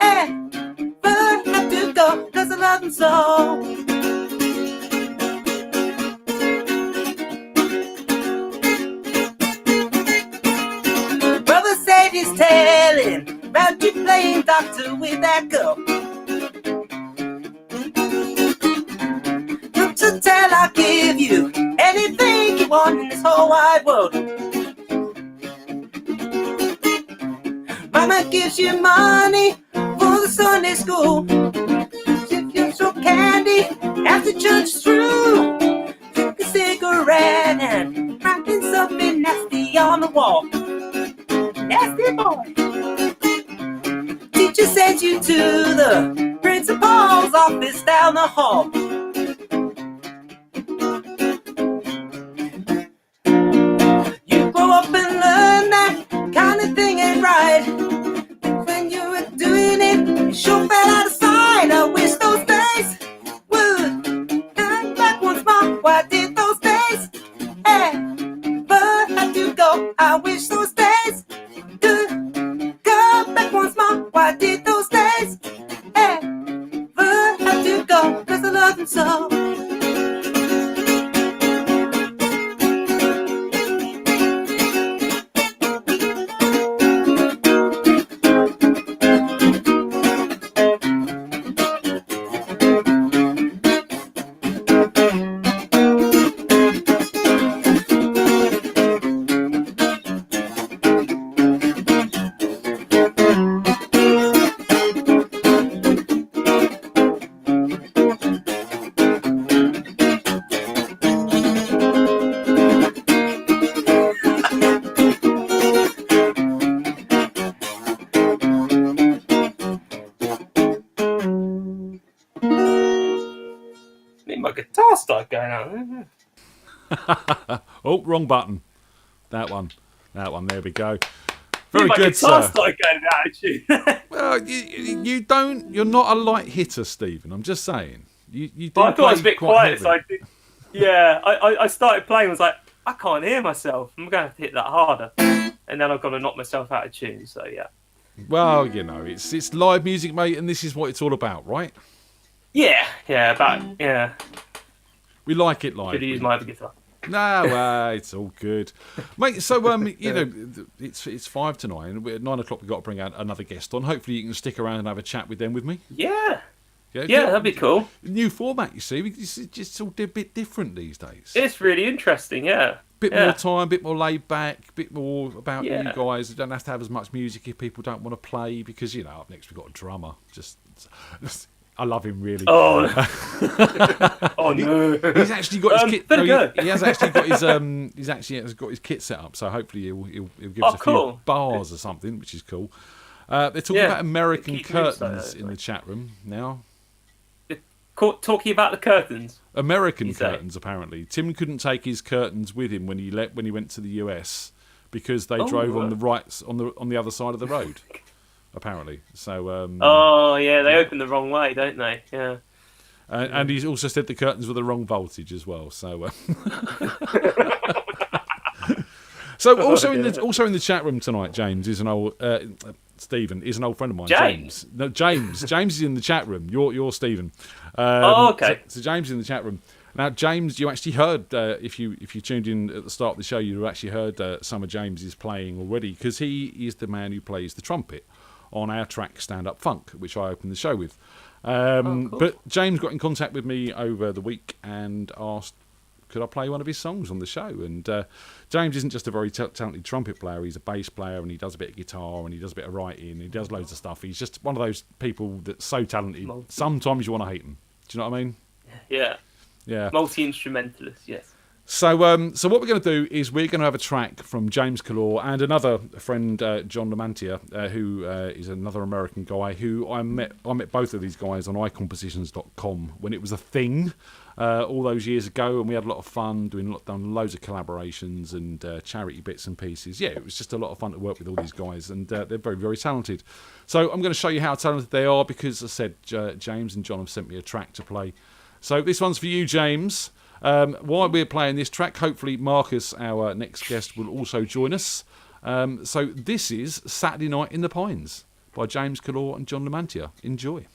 ever have to go? 'Cause I love them so. Brother said he's telling about you playing doctor with that girl. To tell I'll give you anything you want in this whole wide world. Mama gives you money for the Sunday school. If you throw candy after church is through, take a cigarette and writing something nasty on the wall. Nasty boy. Teacher sends you to the principal's office down the hall. Grow up and learn that kind of thing ain't right. When you were doing it, you sure fell out of sight. I wish those days would come back once more. Why did those days ever have to go? I wish those days could come back once more. Why did those days ever have to go? 'Cause I love them so. My guitar started going out. Oh, wrong button. That one. There we go. Very my good, guitar sir. started going out, actually. Well, you don't. You're not a light hitter, Stephen. I'm just saying. You do Well, I thought I was a play bit quite quiet, so heavy. I did. Yeah, I started playing. I was like, I can't hear myself. I'm going to have to hit that harder, and then I've got to knock myself out of tune. So yeah. Well, it's live music, mate, and this is what it's all about, right? Yeah, We like it live. Could have used my other guitar. No, it's all good, mate. So it's 5 to 9. At 9 o'clock we've got to bring out another guest on. Hopefully you can stick around and have a chat with them with me. Yeah, that'd be cool. New format, you see. It's just all a bit different these days. It's really interesting. Yeah. Bit more time, bit more laid back, bit more about you Yeah. guys. You don't have to have as much music if people don't want to play because up next we've got a drummer. I love him really. Oh, oh no! He's actually got his kit. Very good. He has actually got his has got his kit set up. So hopefully he'll give us a cool. few bars or something, which is cool. They're talking about American Keep moves like curtains that, in the chat room now. Talking about the curtains. American You say? curtains, apparently. Tim couldn't take his curtains with him when he went to the US because they drove on the other side of the road. Apparently, so. Oh yeah, they open the wrong way, don't they? Yeah. And he's also said the curtains were the wrong voltage as well. So. So also in the chat room tonight, James is an old Stephen is an old friend of mine. James. No, James is in the chat room. You're Stephen. Okay. So James is in the chat room. Now, James, you actually heard if you tuned in at the start of the show, you actually heard some of James's playing already because he is the man who plays the trumpet on our track Stand Up Funk, which I opened the show with. Cool. But James got in contact with me over the week and asked, could I play one of his songs on the show? And James isn't just a very talented trumpet player, he's a bass player and he does a bit of guitar and he does a bit of writing and he does loads of stuff. He's just one of those people that's so talented, sometimes you want to hate him. Do you know what I mean? Yeah. Yeah. Multi-instrumentalist, yes. So what we're going to do is we're going to have a track from James Calore and another friend, John Lamantia, who is another American guy who I met both of these guys on iCompositions.com when it was a thing all those years ago, and we had a lot of fun done loads of collaborations and charity bits and pieces. Yeah, it was just a lot of fun to work with all these guys, and they're very, very talented. So I'm going to show you how talented they are because, as I said, James and John have sent me a track to play. So this one's for you, James. While we're playing this track, hopefully Marcus, our next guest, will also join us. So this is Saturday Night in the Pines by James Calore and John Lamantia. Enjoy.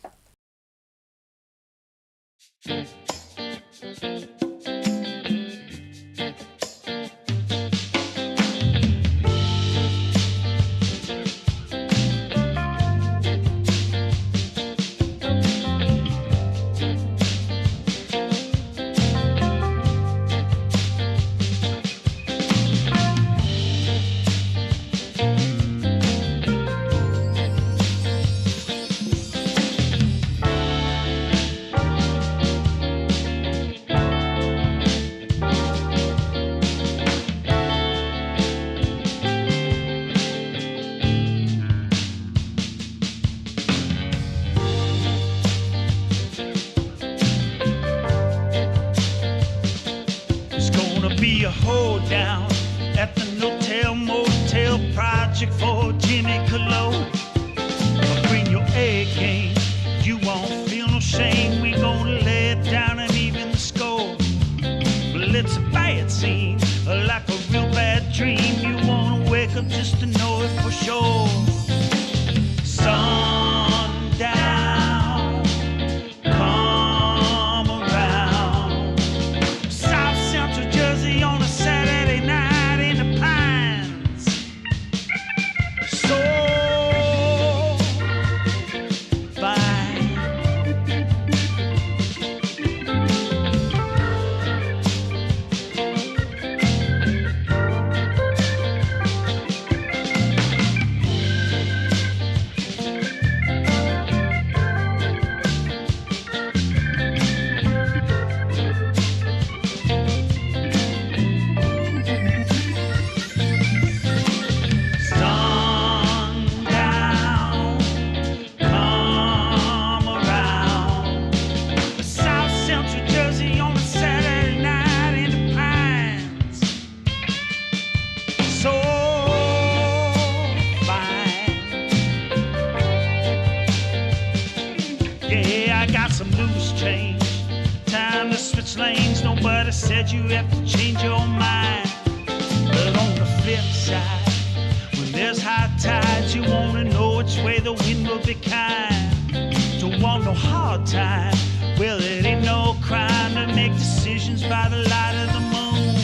It's gonna be a hold down at the No-Tell Motel project for Jimmy Cologne. Bring your A game, you won't feel no shame. We gonna lay it down and even the score. Well, it's a bad scene, like a real bad dream. You wanna wake up just to know it for sure. Sundown, come around. South Central Jersey on a Saturday night in the Pines. So fine. Sundown, come around. South Central Jersey on a Saturday night in the Pines. So fine. Yeah, I got some loose change. Time to switch lanes. Nobody said you have to change your mind. But on the flip side, when there's high tides, you wanna know which way the wind will be kind. Don't want no hard time. Well, it ain't no crime to make decisions by the light of the moon.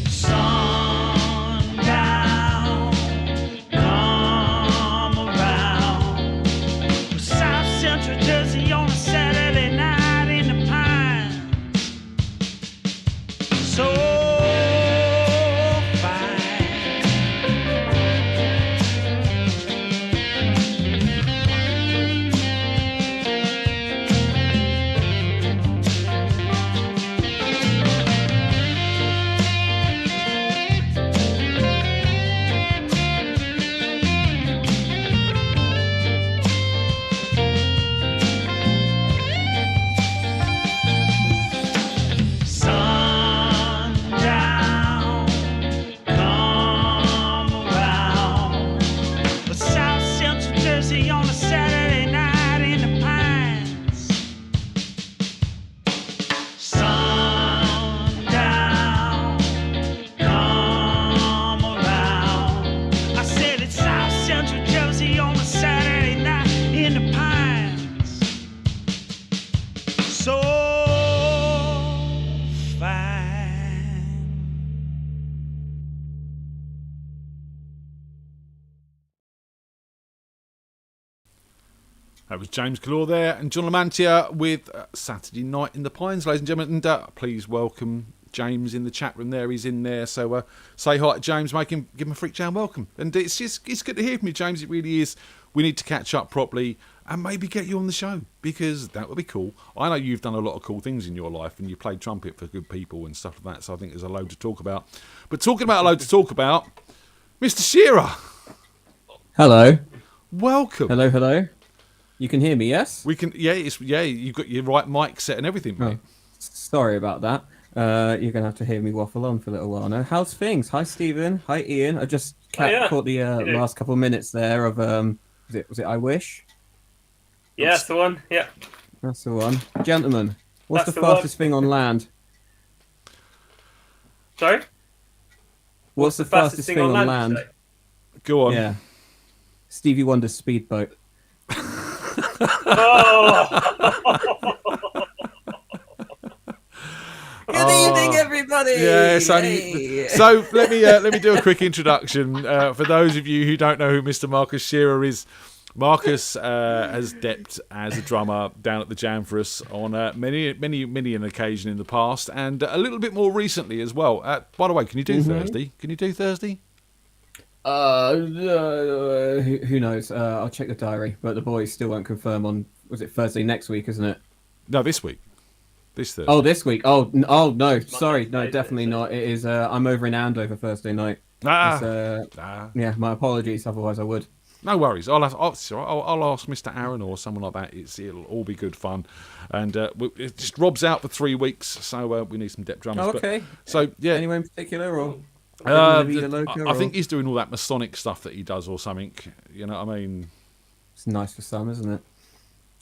Sundown, come around. South Central Jersey on a Saturday night in the Pines. So fine. Sundown, come around. South Central Jersey on a Saturday night in the Pines. Sundown, come around. I said it's South Central Jersey on a Saturday night in the Pines. So fine. That was James Calore there and John Lamantia with Saturday Night in the Pines, ladies and gentlemen. And please welcome James in the chat room there. He's in there. So say hi to James, give him a FreakJam welcome. And it's good to hear from you, James. It really is. We need to catch up properly. and maybe get you on the show, because that would be cool. I know you've done a lot of cool things in your life, and you played trumpet for good people and stuff like that, so I think there's a load to talk about. But talking about a load to talk about, Mr. Shearer, Hello. welcome. Hello, hello. You can hear me, yes? We can, you've got your right mic set and everything, mate. Sorry about that. You're going to have to hear me waffle on for a little while now. How's things? Hi, Stephen. Hi, Ian. I just caught the last couple of minutes there of, was it I Wish? Yeah, that's the one. Yeah. That's the one. Gentlemen, what's That's the the one. fastest thing on land? Sorry? What's the fastest thing on land? today? Go on. Yeah. Stevie Wonder's speedboat. Oh! Good evening, everybody. Yeah, Hey. so let me do a quick introduction for those of you who don't know who Mr. Marcus Shearer is. Marcus has depped as a drummer down at the Jam for us on many an occasion in the past, and a little bit more recently as well. By the way, can you do Thursday? Can you do Thursday? Who knows? I'll check the diary, but the boys still won't confirm on. Was it Thursday next week? Isn't it? No, this week. This Thursday. Oh, this week. Oh no. Sorry, no, definitely not. It is. I'm over in Andover Thursday night. Yeah, my apologies. Otherwise, I would. No worries. I'll ask Mr. Aaron or someone like that. It'll all be good fun, and it just Rob's out for 3 weeks, so we need some depth drummers. Oh, okay. So yeah, Anyone in particular or? I think he's doing all that Masonic stuff that he does or something. You know what I mean? It's nice for some, isn't it?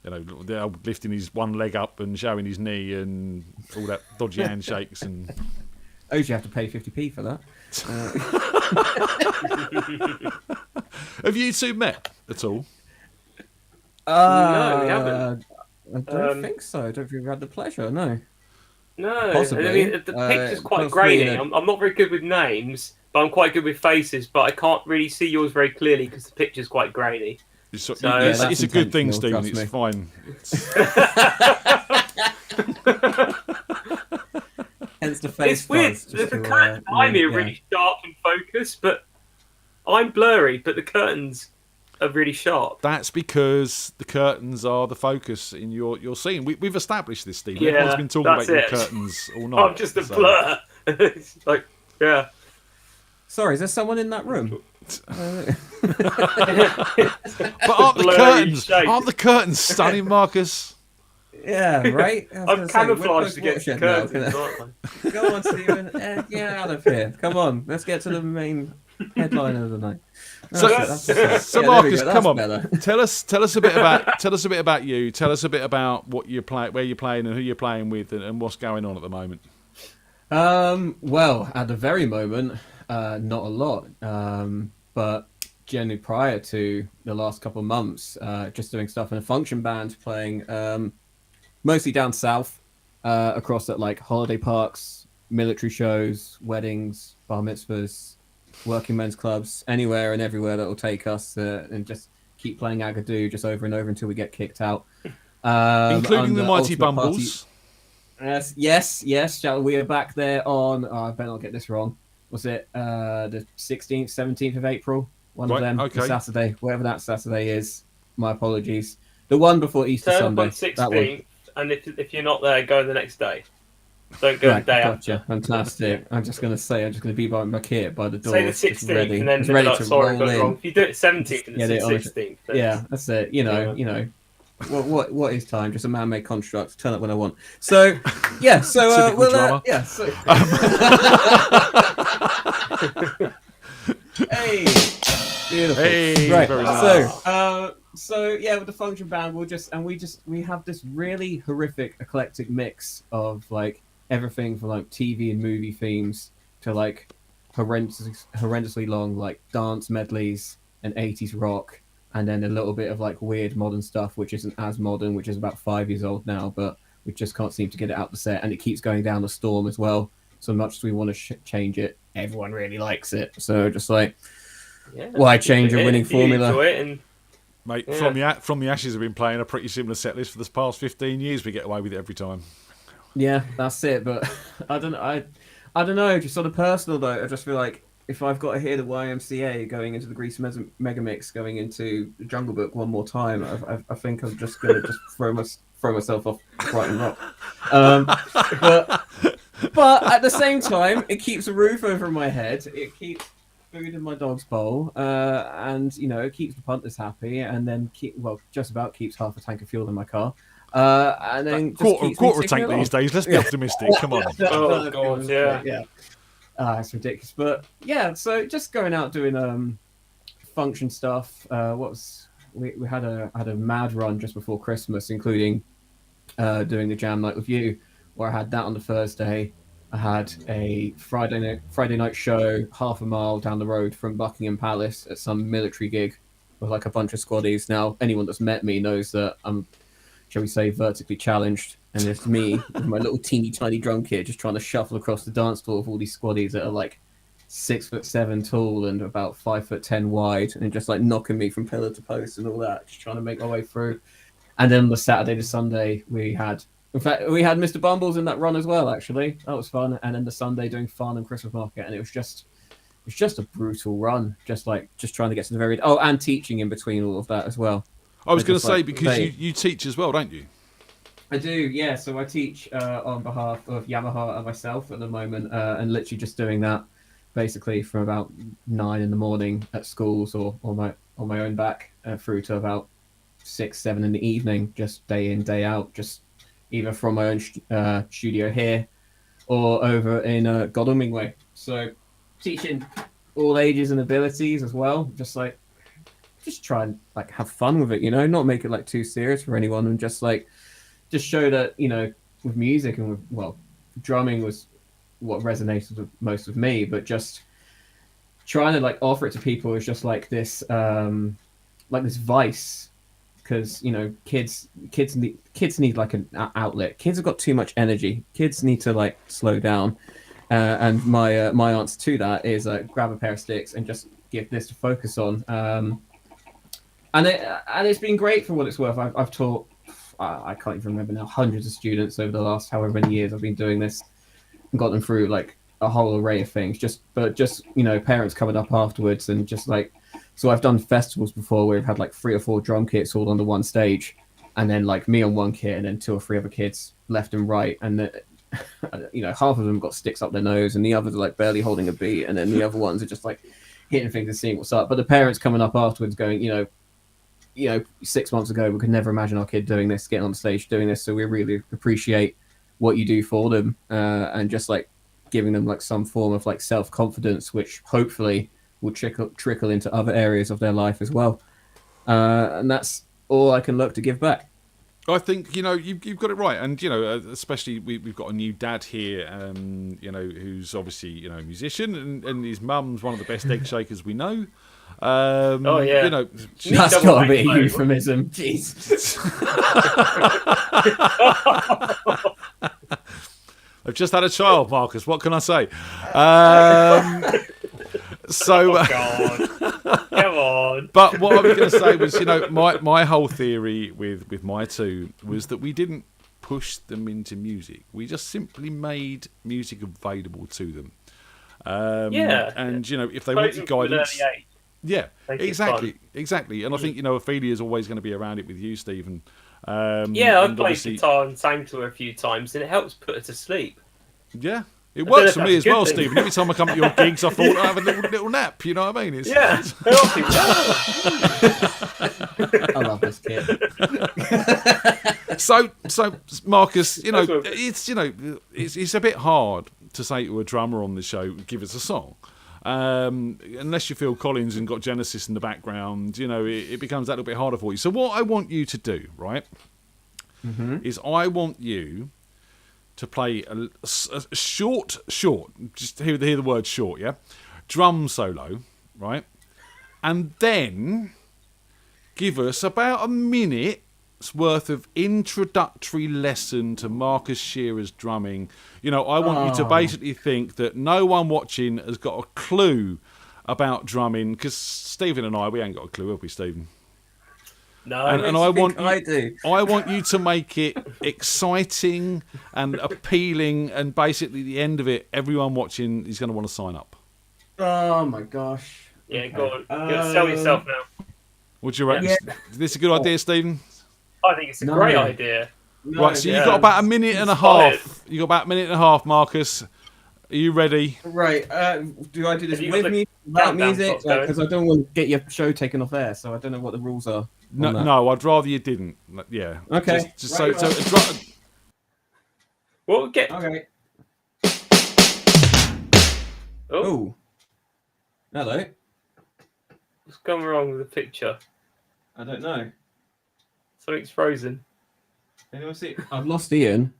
You know, they're lifting his one leg up and showing his knee and all that dodgy handshakes and. Oh, you have to pay 50p for that. Have you two met at all? No, we haven't. I don't think so. I don't think we've had the pleasure. No. No, Possibly. I mean the picture's quite possibly grainy. I'm not very good with names, but I'm quite good with faces. But I can't really see yours very clearly because the picture's quite grainy. It's that's a good thing, intentional, Stephen. trust It's me. fine. Hence the face. It's weird. buzz, The just to, curtains behind me are yeah. really sharp and focused, but I'm blurry. But the curtains are really sharp. That's because the curtains are the focus in your scene. We've established this, Stephen. Yeah, Everyone's been talking about that's your it. curtains all night. I'm just a blur. It's like, yeah. Sorry, is there someone in that room? But aren't Blurry shape. the curtains stunning, Marcus? Yeah, right. I was I'm gonna say, we're camouflaged close against the watershed now, curtains, can aren't I- Go on, Stephen. Get out of here. Come on, let's get to the main headline of the night. So, That's- so yeah, there we Marcus, go, come on. that's better. Tell us a bit about you. Tell us a bit about what you play, where you're playing, and who you're playing with, and what's going on at the moment. Well, at the very moment, not a lot. But generally prior to the last couple of months, just doing stuff in a function band, playing mostly down south, across at like holiday parks, military shows, weddings, bar mitzvahs, working men's clubs, anywhere and everywhere that will take us, and just keep playing Agadoo just over and over until we get kicked out. Including the under Mighty Ultimate Party- Bumbles. Yes. We are back there on. I better not get this wrong. Was it the 16th, 17th of April? One Right, of them. okay. The Saturday, whatever that Saturday is. My apologies. The one before Easter Turn up Sunday. on That one. 16th, and if you're not there, go the next day. Don't go Right, the day gotcha. after. Fantastic. I'm just going to be by my kit by the door. Say the just 16th, ready, and then just be ready like, to sorry, roll got it in. wrong. If you do it 17th and Get it's it on the- 16th, then Yeah, that's it. You know. Yeah. What is time? Just a man-made construct. Turn up when I want. So, yeah. So, Typical drama. yeah. So, hey, beautiful. Hey, Right. very nice. So yeah, with the function band, we have this really horrific eclectic mix of like everything from like TV and movie themes to like horrendously long like dance medleys and 80s rock, and then a little bit of like weird modern stuff which isn't as modern, which is about 5 years old now, but we just can't seem to get it out the set, and it keeps going down the storm as well. So much as we want to change it, everyone really likes it. So just like, yeah, why change a if winning you formula? enjoy it and Mate, Yeah. from the Ashes have been playing a pretty similar set list for the past 15 years. We get away with it every time. Yeah, that's it. But I don't know. Just sort of personal though, I just feel like if I've got to hear the YMCA going into the Grease Mega Mix, going into the Jungle Book one more time, I think I'm just gonna just throw myself off Brighton Rock. But at the same time, it keeps a roof over my head. It keeps food in my dog's bowl, and it keeps the punters happy, and then just about keeps half a tank of fuel in my car. And then quarter a tank these days. Let's be optimistic. Come on. Oh God, yeah. It's ridiculous, but yeah. So just going out doing function stuff. We had a mad run just before Christmas, including doing the jam night with you, where I had that on the Thursday. I had a Friday night show half a mile down the road from Buckingham Palace at some military gig with like a bunch of squaddies. Now, anyone that's met me knows that I'm, shall we say, vertically challenged, and it's me with my little teeny tiny drum kit just trying to shuffle across the dance floor with all these squaddies that are like 6'7" tall and about 5'10" wide, and just like knocking me from pillar to post and all that, just trying to make my way through. And then the Saturday to Sunday we had Mr. Bumbles in that run as well. Actually, that was fun. And then the Sunday doing fun and Christmas market, and it was just a brutal run. Just trying to get to the very and teaching in between all of that as well. I was going to say, because you teach as well, don't you? I do, yeah. So I teach on behalf of Yamaha and myself at the moment, and literally just doing that basically from about 9 in the morning at schools or on my own back through to about 6, 7 in the evening, just day in, day out, just either from my own studio here or over in Godalming way. So teaching all ages and abilities as well, just try and like have fun with it, not make it like too serious for anyone, and just show that, with music and with, drumming was what resonated most with me, but just trying to like offer it to people is just like this vice, because kids need like an outlet. Kids have got too much energy. Kids need to like slow down, and my answer to that is grab a pair of sticks and just give this to focus on. And it's been great for what it's worth. I've taught, I can't even remember now, hundreds of students over the last however many years I've been doing this, and got them through like a whole array of things. But parents coming up afterwards, and just like, so I've done festivals before where we've had like 3 or 4 drum kits all on the one stage, and then like me on one kit, and then 2 or 3 other kids left and right, and half of them got sticks up their nose, and the others are like barely holding a beat, and then the other ones are just like hitting things and seeing what's up. But the parents coming up afterwards going, 6 months ago, we could never imagine our kid doing this, getting on stage doing this. So we really appreciate what you do for them, and just like giving them like some form of like self-confidence, which hopefully will trickle into other areas of their life as well. And that's all I can look to give back. I think you've got it right, and especially we've got a new dad here, who's obviously a musician, and his mum's one of the best egg shakers we know. Oh yeah, that's got to be a euphemism. Jeez. I've just had a child, Marcus. What can I say? So, oh God, come on. But what I was going to say was, my whole theory with my two was that we didn't push them into music. We just simply made music available to them. And if they wanted guidance, yeah, exactly. And I think Ophelia's always going to be around it with you, Stephen. I've played guitar and sang to her a few times, and it helps put her to sleep. Yeah. It works for me as well, Stephen. Every time I come to your gigs, I thought I'd have a little nap. You know what I mean? I love this kid. So Marcus, it's a bit hard to say to a drummer on the show, give us a song. Unless you Phil Collins and got Genesis in the background, it becomes that little bit harder for you. So what I want you to do, right, is I want you to play a short, just hear the word short, yeah? Drum solo, right? And then give us about a minute's worth of introductory lesson to Marcus Shearer's drumming. I want you to basically think that no one watching has got a clue about drumming, because Stephen and we ain't got a clue, have we, Stephen? No, and I want you to make it exciting and appealing, and basically at the end of it, everyone watching is going to want to sign up. Oh my gosh. Yeah, Okay. go on. Go sell yourself now. What do you reckon? Yeah. Is this a good idea, Stephen? I think it's a No. great idea. No, Right, so yeah. you've got about a minute and a Inspired. half. You got about a minute and a half, Marcus. Are you ready? Right. Do I do this Have you got with the music, without countdown music? clock going? Because I don't want to get your show taken off air, so I don't know what the rules are. No, on that. no, I'd rather you didn't. Yeah. Okay. Just Right, so well. Well, get. Okay. Oh, Oh. Hello. what's gone wrong with the picture? I don't know. Something's frozen. Anyone see? I've lost Ian.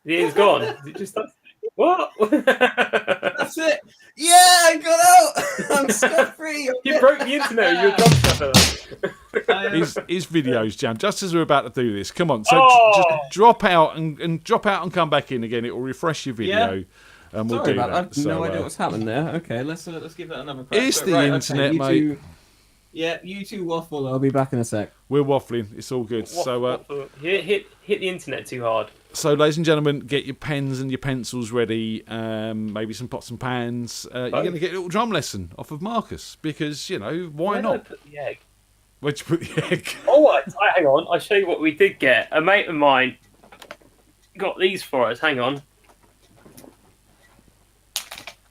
Ian's gone. Is it just us? What? That's it. Yeah, I got out. I'm scot free. You broke the internet with your drum stuff. his videos, Jam. Just as we're about to do this, come on. So Oh. just drop out and drop out and come back in again. It will refresh your video, and we'll Sorry do about that. that. I've no So, idea what's happened there. Okay, let's give that another crack. It's But the right, internet, you mate. two- yeah, you two waffle. I'll be back in a sec. we're waffling. It's all good. So, hit the internet too hard. so ladies and gentlemen, get your pens and your pencils ready. Maybe some pots and pans. You're going to get a little drum lesson off of Marcus because why Where did I not? put the egg? Where'd you put the egg? Oh, hang on. I'll show you what we did get. A mate of mine got these for us. Hang on.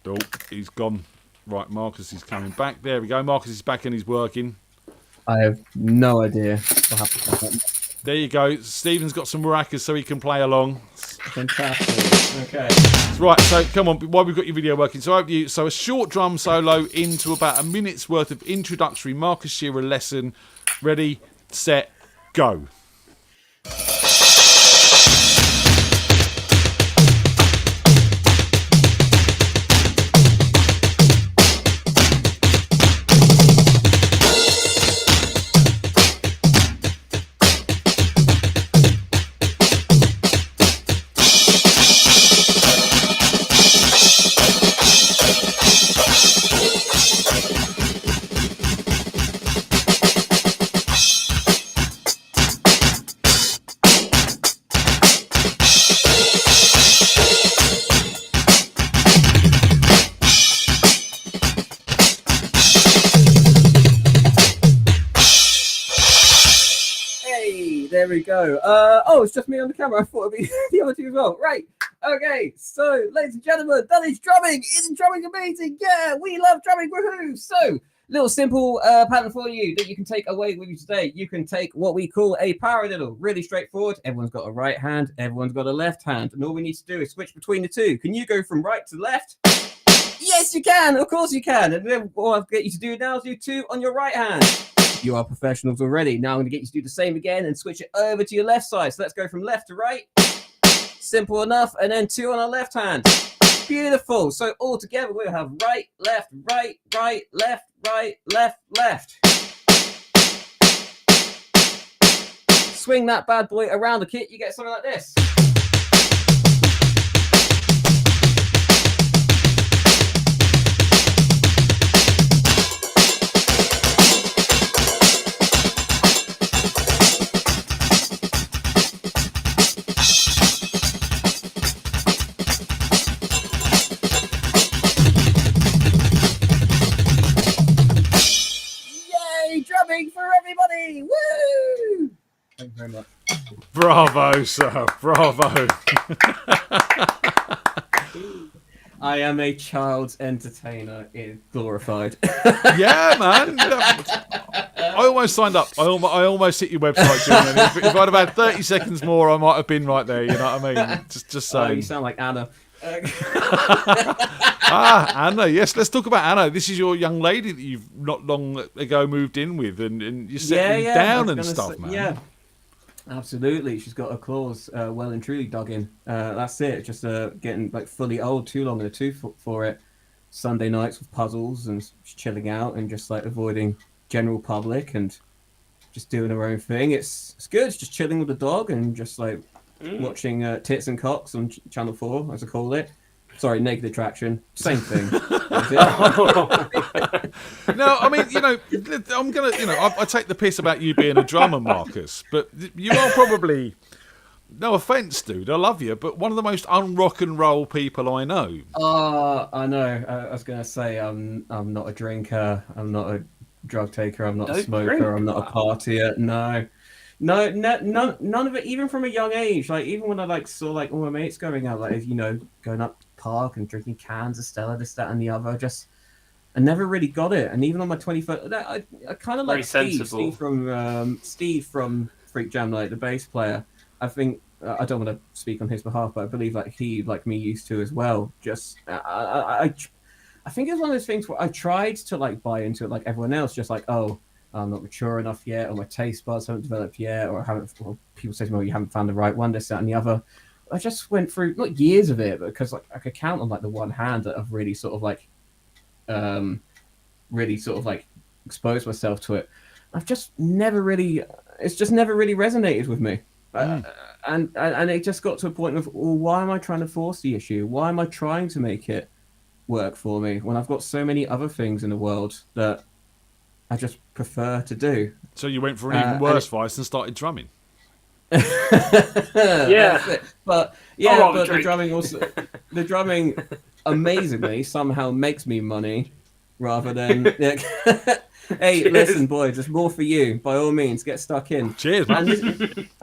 Oh, he's gone. Right, Marcus is coming back. There we go. Marcus is back and he's working. I have no idea what happened. There you go. Stephen's got some maracas so he can play along. Fantastic. Okay. Right, so come on, while we've got your video working, so a short drum solo into about a minute's worth of introductory Marcus Shearer lesson. Ready, set, go. Hey, there we go. It's just me on the camera. I thought it'd be the other two as well. Right. Okay. So, ladies and gentlemen, that is drumming. Isn't drumming amazing? Yeah, we love drumming. Woohoo! So, little simple pattern for you that you can take away with you today. You can take what we call a paradiddle. Really straightforward. Everyone's got a right hand. Everyone's got a left hand. And all we need to do is switch between the two. Can you go from right to left? Yes, you can. Of course you can. And then what I'll get you to do now is do two on your right hand. You are professionals already. Now I'm going to get you to do the same again and switch it over to your left side. So let's go from left to right. Simple enough. And then two on our left hand. Beautiful. So all together we'll have right, left, left, left. Swing that bad boy around the kit. You get something like this. Yay! Drumming for everybody! Woo! Thank you very much. Bravo, sir. Bravo. I am a child's entertainer in glorified. Yeah, man. I almost signed up. I almost hit your website, Jim. And if I'd have had 30 seconds more, I might have been right there. You know what I mean? Just Oh, saying. you sound like Anna. Anna. Yes, let's talk about Anna. This is your young lady that you've not long ago moved in with, and you're settling I down was and gonna stuff, say- man. Yeah, absolutely. She's got her claws well and truly dug in. That's it. Just getting like fully old, too long in the tooth for it. Sunday nights with puzzles and just chilling out and just like avoiding general public and just doing her own thing. It's good. It's just chilling with the dog and just like watching Tits and Cocks on Channel 4, as I call it. Sorry, Naked Attraction. Same thing. That's it. No, I mean, I'm gonna, I take the piss about you being a drummer, Marcus, but you are probably No offence, dude, I love you, but one of the most un-rock and roll people I know. I know. I was gonna say I'm not a drinker. I'm not a drug taker. I'm not a Don't smoker. drink? I'm not a partier. No. No, none of it. Even from a young age, like even when I like saw like all my mates going out, like going up to the park and drinking cans of Stella, this, that, and the other. I never really got it. And even on my 21st, I kind of Very like sensible. Steve from FreakJam, like the bass player. I think I don't want to speak on his behalf, but I believe like he, like me, used to as well. Just I think it's one of those things where I tried to like buy into it like everyone else, just like, oh, I'm not mature enough yet, or my taste buds haven't developed yet, or people say to me, well, you haven't found the right one, this, that, and the other. I just went through not years of it, because like I could count on like the one hand that I've really sort of like exposed myself to it. I've just never really, it's just never really resonated with me. And it just got to a point of, well, why am I trying to force the issue? Why am I trying to make it work for me when I've got so many other things in the world that I just prefer to do? So you went for an even worse vice and started drumming. Yeah. But rather the drumming amazingly somehow makes me money rather than hey, Cheers. listen, boys, there's more for you. By all means, get stuck in. Cheers, man.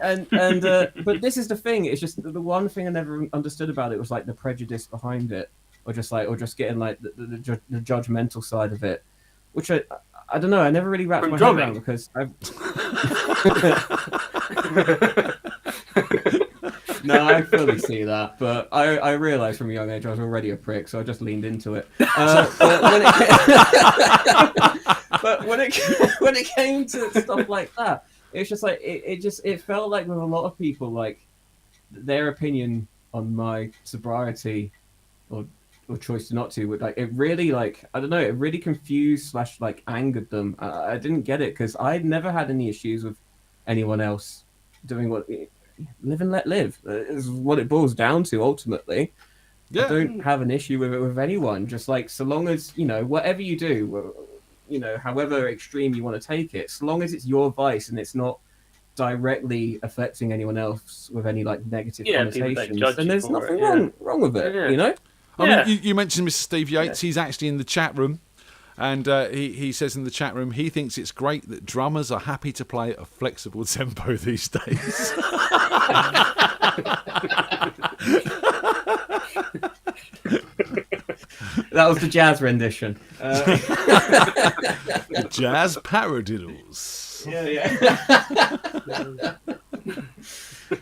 But this is the thing. It's just the one thing I never understood about it was like the prejudice behind it, or just getting like the judgmental side of it, which I don't know. I never really wrapped From my drumming? head around because I've. No, I fully see that, but I realised from a young age I was already a prick, so I just leaned into it. But when it came to stuff like that, it's just like it felt like with a lot of people, like their opinion on my sobriety or choice to not to, would like it really, like, I don't know, it really confused / like angered them. I didn't get it because I'd never had any issues with anyone else doing what. Live and let live is what it boils down to ultimately. Yeah. I don't have an issue with it with anyone. Just like, so long as, whatever you do, however extreme you want to take it, so long as it's your vice and it's not directly affecting anyone else with any like negative Yeah, people don't connotations, judge then you there's for nothing it, wrong with it, Yeah. I Yeah. mean, you mentioned Mr. Steve Yates. He's actually in the chat room. And he says in the chat room, he thinks it's great that drummers are happy to play a flexible tempo these days. That was the jazz rendition. Jazz paradiddles. Yeah.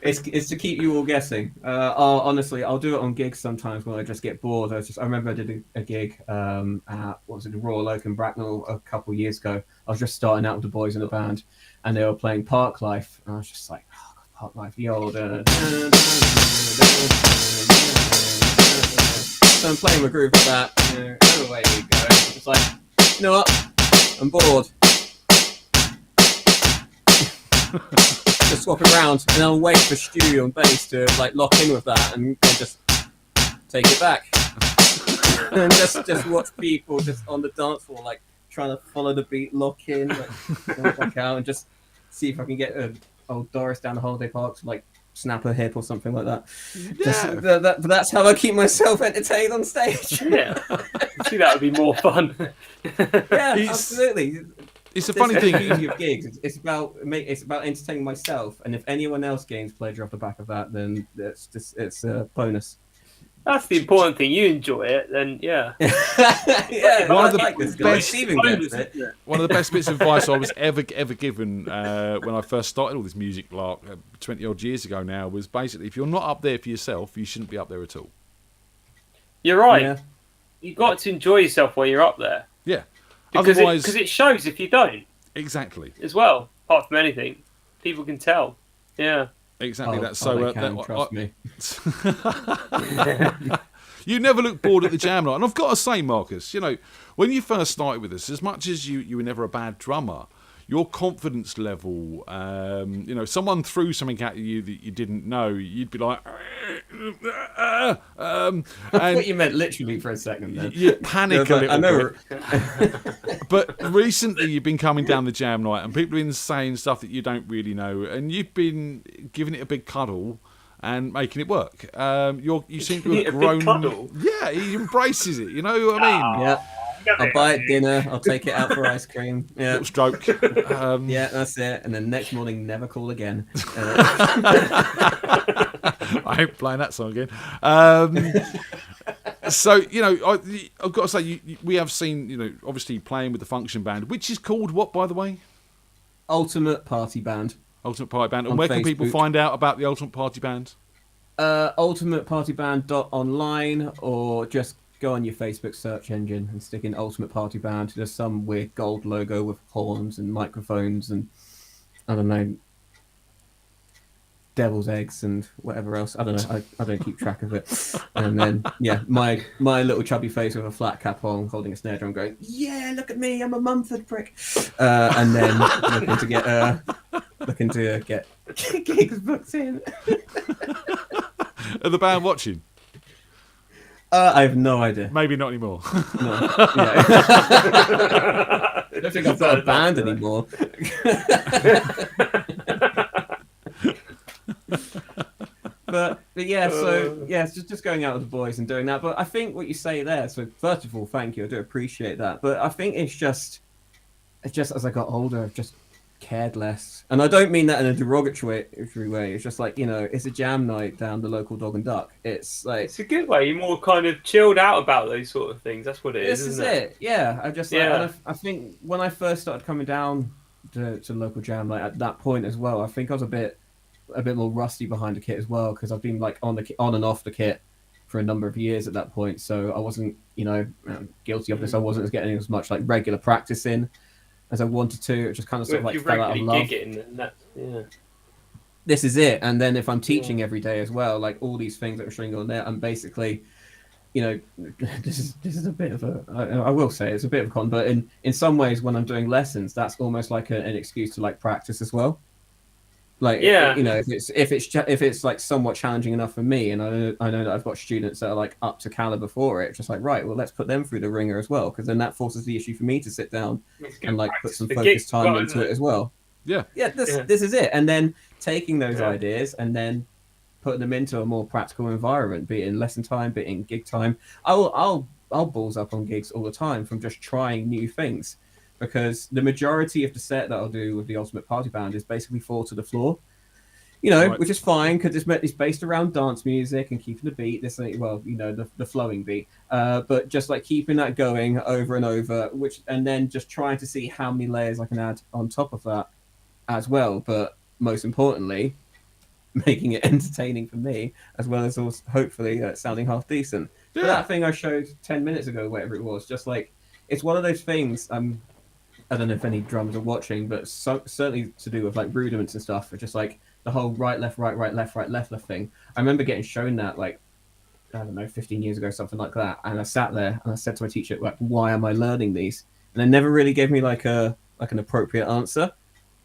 It's to keep you all guessing. Honestly, I'll do it on gigs sometimes when I just get bored. I remember I did a gig at the Royal Oak in Bracknell a couple of years ago. I was just starting out with the boys in the band, and they were playing Park Life, and I was just like, oh, God, Park Life, the old. So I'm playing my groove with that. Away you go. It's like, you know what? I'm bored. Just swap it around, and I'll wait for Stu on bass to like lock in with that, and just take it back, and just watch people just on the dance floor like trying to follow the beat, lock in, like go back out, and just see if I can get old Doris down the holiday park to like snap her hip or something like that. Yeah. But that's how I keep myself entertained on stage. Yeah. See, that would be more fun. Yeah, absolutely. It's a This funny is the thing. beauty of gigs. It's about entertaining myself, and if anyone else gains pleasure off the back of that, then it's a bonus. That's the important thing. You enjoy it, then yeah. Yeah, One I of the like this guy. best- Steven gets it. One of the best bits of advice I was ever given when I first started all this music lark 20 odd years ago now was basically, if you're not up there for yourself, you shouldn't be up there at all. You're right. Yeah. You've got to enjoy yourself while you're up there. Yeah. Because Otherwise, it shows if you don't exactly. as well. Apart from anything, people can tell. Yeah. Exactly. That's they so. can, trust me. You never look bored at the jam night. And I've got to say, Marcus, when you first started with us, as much as you were never a bad drummer, your confidence level, someone threw something at you that you didn't know, you'd be like, I thought you meant literally for a second then. you panic a little I know. bit. But recently you've been coming down the jam night and people have been saying stuff that you don't really know, and you've been giving it a big cuddle and making it work. You seem to have A big grown. cuddle. Yeah, he embraces it. You know what I mean? Yeah. I'll buy it dinner. I'll take it out for ice cream. Yeah. Little stroke. Yeah, that's it. And then next morning, never call again. I ain't playing that song again. So, I've got to say, we have seen, obviously playing with the function band, which is called what, by the way? Ultimate Party Band. Ultimate Party Band. And On where can people Facebook. find out about the Ultimate Party Band? ultimatepartyband.online, or just go on your Facebook search engine and stick in Ultimate Party Band. There's some weird gold logo with horns and microphones and, I don't know, devil's eggs and whatever else. I don't know. I don't keep track of it. And then, yeah, my little chubby face with a flat cap on, holding a snare drum, going, "Yeah, look at me, I'm a Mumford prick." And then looking to get gigs booked in. Are the band watching? I have no idea. Maybe not anymore. No. Yeah. I don't think I've got a band anymore. But yeah, so yeah, it's just going out with the boys and doing that. But I think what you say there. So first of all, thank you. I do appreciate that. But I think it's just as I got older, I've just cared less. And I don't mean that in a derogatory way. It's just like, it's a jam night down the local Dog and Duck. It's like, it's a good way. You're more kind of chilled out about those sort of things. That's what it is. This is isn't it. Yeah, I just Yeah. I think when I first started coming down to local jam, like at that point as well, I think I was a bit more rusty behind the kit as well, because I've been like on and off the kit for a number of years at that point. So I wasn't, guilty of this. I wasn't getting as much like regular practice in as I wanted to. It just kind of sort of like You're fell out of regularly love. gigging, and that's, yeah. This is it. And then if I'm teaching every day as well, like all these things that I'm showing on there, I'm basically, this is a bit of I will say it's a bit of a con, but in some ways when I'm doing lessons, that's almost like an excuse to like practice as well. Like, Yeah. if it's like somewhat challenging enough for me, and I know that I've got students that are like up to caliber for it, just like, right, well, let's put them through the ringer as well, because then that forces the issue for me to sit down and like put some focused time into it as well. Yeah. Yeah, this is it. And then taking those ideas and then putting them into a more practical environment, be it in lesson time, be it in gig time. I'll balls up on gigs all the time from just trying new things, because the majority of the set that I'll do with the Ultimate Party Band is basically 4 to the floor. Right. Which is fine because it's based around dance music and keeping the beat. The flowing beat. But just like keeping that going over and over, and then just trying to see how many layers I can add on top of that as well. But most importantly, making it entertaining for me, as well as also hopefully sounding half decent. Yeah. But that thing I showed 10 minutes ago, whatever it was, just like, it's one of those things. I don't know if any drummers are watching, but certainly to do with like rudiments and stuff. It's just like the whole right, left, right, right, left, right, left thing. I remember getting shown that like, I don't know, 15 years ago, something like that. And I sat there and I said to my teacher, like, why am I learning these? And they never really gave me like an appropriate answer.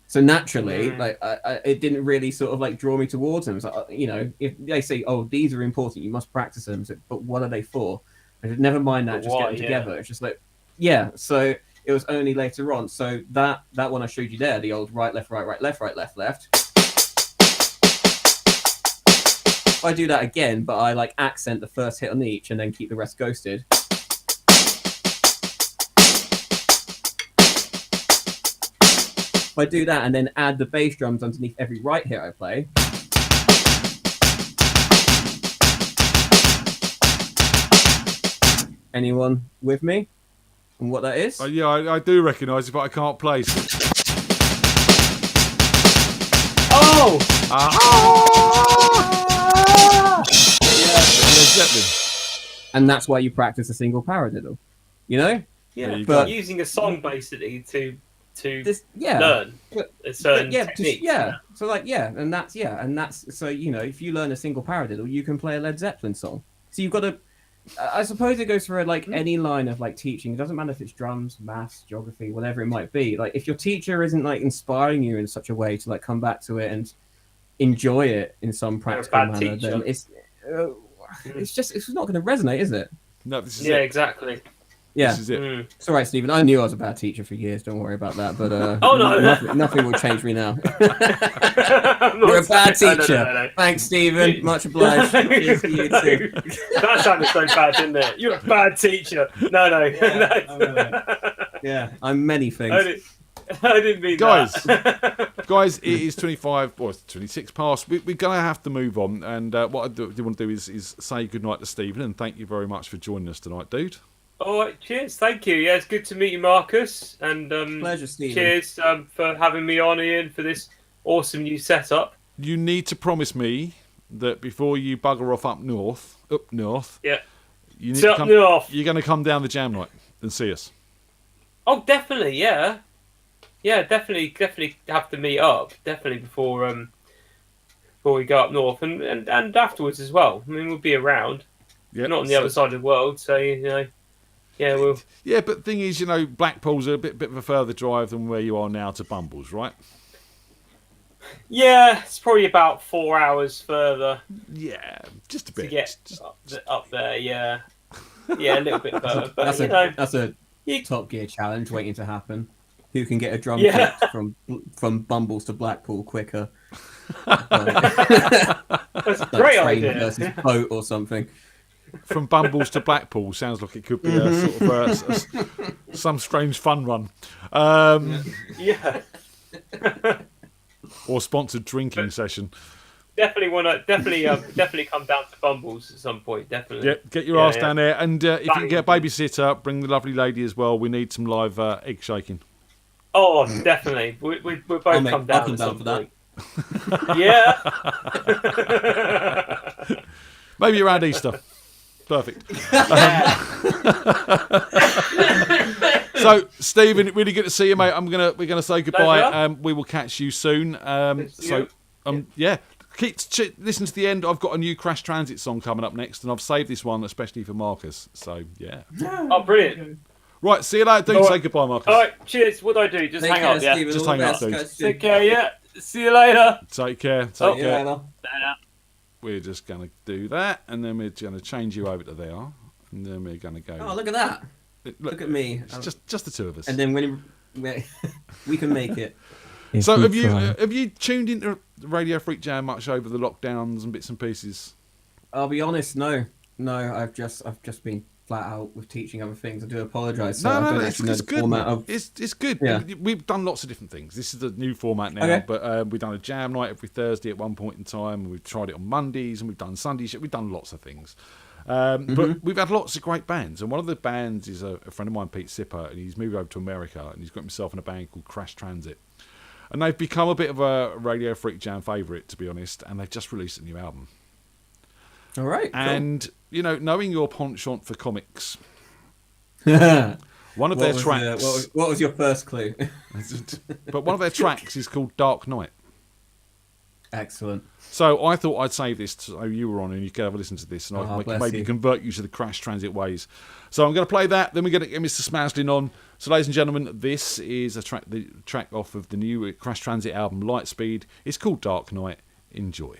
So naturally, like, it didn't really sort of like draw me towards them. So, if they say, oh, these are important, you must practice them. So, but what are they for? I said, never mind that, just get them together. It's just like, yeah. So it was only later on. So that one I showed you there, the old right, left, right, right, left, right, left, left. If I do that again, but I like accent the first hit on each and then keep the rest ghosted. If I do that and then add the bass drums underneath every right hit I play. Anyone with me on what that is? Yeah, I do recognise it, but I can't place. Oh! Led Zeppelin. And that's why you practice a single paradiddle, Yeah, you but go. using a song basically to Yeah. learn a certain yeah, technique. So like, and that's so if you learn a single paradiddle, you can play a Led Zeppelin song. So you've got to. I suppose it goes for like any line of like teaching. It doesn't matter if it's drums, maths, geography, whatever it might be. Like if your teacher isn't like inspiring you in such a way to like come back to it and enjoy it in some practical manner, then it's just not going to resonate, is it? No, this is Yeah, it. exactly. Yeah. This is it. It's all right, Stephen. I knew I was a bad teacher for years. Don't worry about that. But Oh, no. nothing will change me now. I'm not You're a bad saying- teacher. No. Thanks, Stephen. Much obliged. Cheers to you too. That sounded so bad, didn't it? You're a bad teacher. No. Yeah, I'm many things. I didn't mean Guys. that. Guys, it is 25, or it's 26 past. We're going to have to move on. And what I do want to do is say goodnight to Stephen and thank you very much for joining us tonight, dude. All right, cheers. Thank you. Yeah, it's good to meet you, Marcus. And Pleasure, Stephen. cheers for having me on, Ian, for this awesome new setup. You need to promise me that before you bugger off up north, Yeah. you need So to up come, north. you're going to come down the jam night and see us. Oh, definitely, yeah. Yeah, definitely have to meet up. Definitely before we go up north and afterwards as well. I mean, we'll be around. Yep. Not on the other side of the world, so you know. Yeah, we'll. Yeah, but the thing is, you know, Blackpool's a bit of a further drive than where you are now to Bumbles, right? Yeah, it's probably about 4 hours further Yeah, just a to bit. get Just- up there. Yeah, yeah, a little bit further. But That's you know, that's a you- Top Gear challenge waiting to happen. Who can get a drum Yeah. kit from Bumbles to Blackpool quicker? that's a Like great train idea. versus boat or something. From Bumbles to Blackpool sounds like it could be a sort of some strange fun run, Yeah, or sponsored drinking session. definitely come down to Bumbles at some point. Definitely. Yeah, get your ass down there, and if you can get a babysitter, bring the lovely lady as well. We need some live egg shaking. Oh, definitely. We both come down. I'll come at down some for that. point. Yeah. Maybe around Easter. Perfect. So, Stephen, really good to see you, mate. We're gonna say goodbye. Pleasure. We will catch you soon. Yeah. Listen to the end. I've got a new Crash Transit song coming up next, and I've saved this one especially for Marcus. So, yeah. Oh, brilliant. Right, see you later, dude. All right. Say goodbye, Marcus. All right. Cheers. What do I do? Just Take hang care, up. Yeah. Stephen. Just All hang the up, best, dude. guys. Take care. Yeah. See you later. Take care. Oh. Take care. Yeah, no. We're just going to do that, and then we're going to change you over to there, and then we're going to go. Oh, look at that. Look at me. It's just the two of us. And then when we can make it. So have you tuned into Radio Freak Jam much over the lockdowns and bits and pieces? I'll be honest, no. I've just been flat out with teaching other things. I do apologise. So I No, don't it's actually know the good. format of. It's good. Yeah. We've done lots of different things. This is the new format now, Okay. but we've done a jam night every Thursday at one point in time. And we've tried it on Mondays, and we've done Sunday show. We've done lots of things. But we've had lots of great bands, and one of the bands is a friend of mine, Pete Sipper, and he's moved over to America, and he's got himself in a band called Crash Transit. And they've become a bit of a Radio Freak Jam favourite, to be honest, and they've just released a new album. All right. And, you know, knowing your penchant for comics, Cool. one of their tracks... what was your first clue? but one of their tracks is called Dark Knight. Excellent. So I thought I'd save this so you were on and you could have a listen to this, and I can bless maybe you. convert you to the Crash Transit ways. So I'm going to play that, then we're going to get Mr. Smaslin on. So, ladies and gentlemen, this is the track off of the new Crash Transit album, Lightspeed. It's called Dark Knight. Enjoy.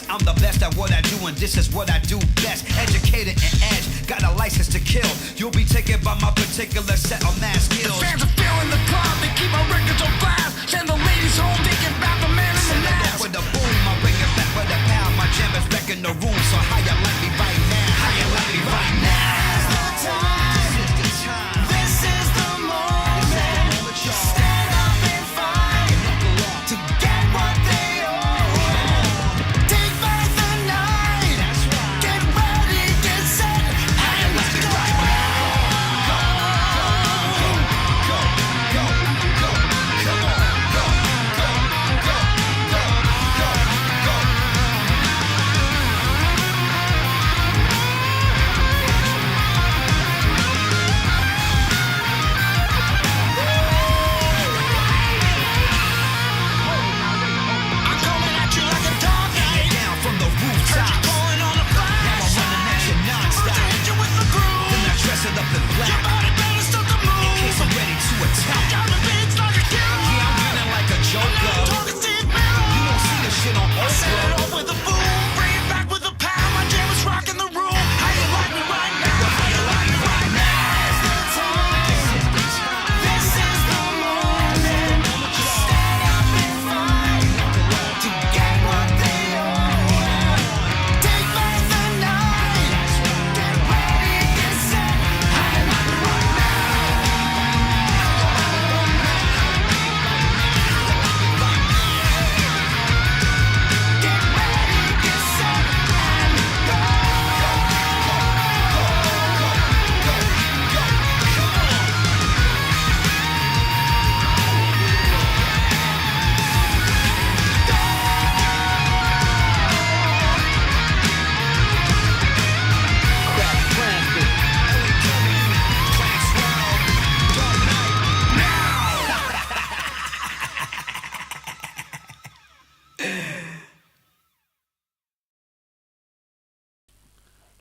I'm the best at what I do, and this is what I do best. Educated and edge, got a license to kill. You'll be taken by my particular set of mass skills. The fans are feeling the club, they keep our records on blast. Send the ladies home thinking about the man in the Send it mask. off with a boom, I bring it back with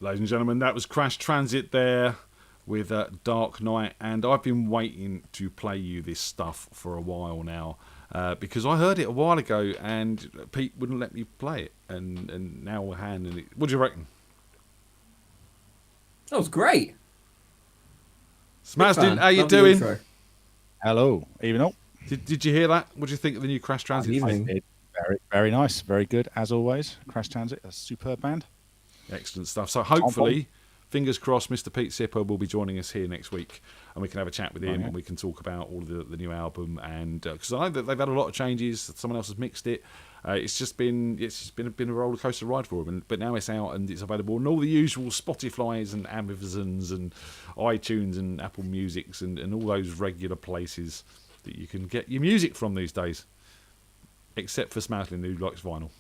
Ladies and gentlemen, that was Crash Transit there with Dark Knight, and I've been waiting to play you this stuff for a while now because I heard it a while ago and Pete wouldn't let me play it, and now we're handing it. What do you reckon? That was great. Smazdin, how you Lovely doing? intro. Hello, evening all. Did you hear that? What do you think of the new Crash Transit? Evening. Very, very nice, very good as always. Crash Transit, a superb band. Excellent stuff. So hopefully, fingers crossed, Mr. Pete Sipper will be joining us here next week, and we can have a chat with him, and we can talk about all the new album. And because I know that they've had a lot of changes, someone else has mixed it. It's just been a roller coaster ride for them. But now it's out and it's available on all the usual Spotify's and Amazons and iTunes and Apple Musics and all those regular places that you can get your music from these days. Except for Smaslin, who likes vinyl.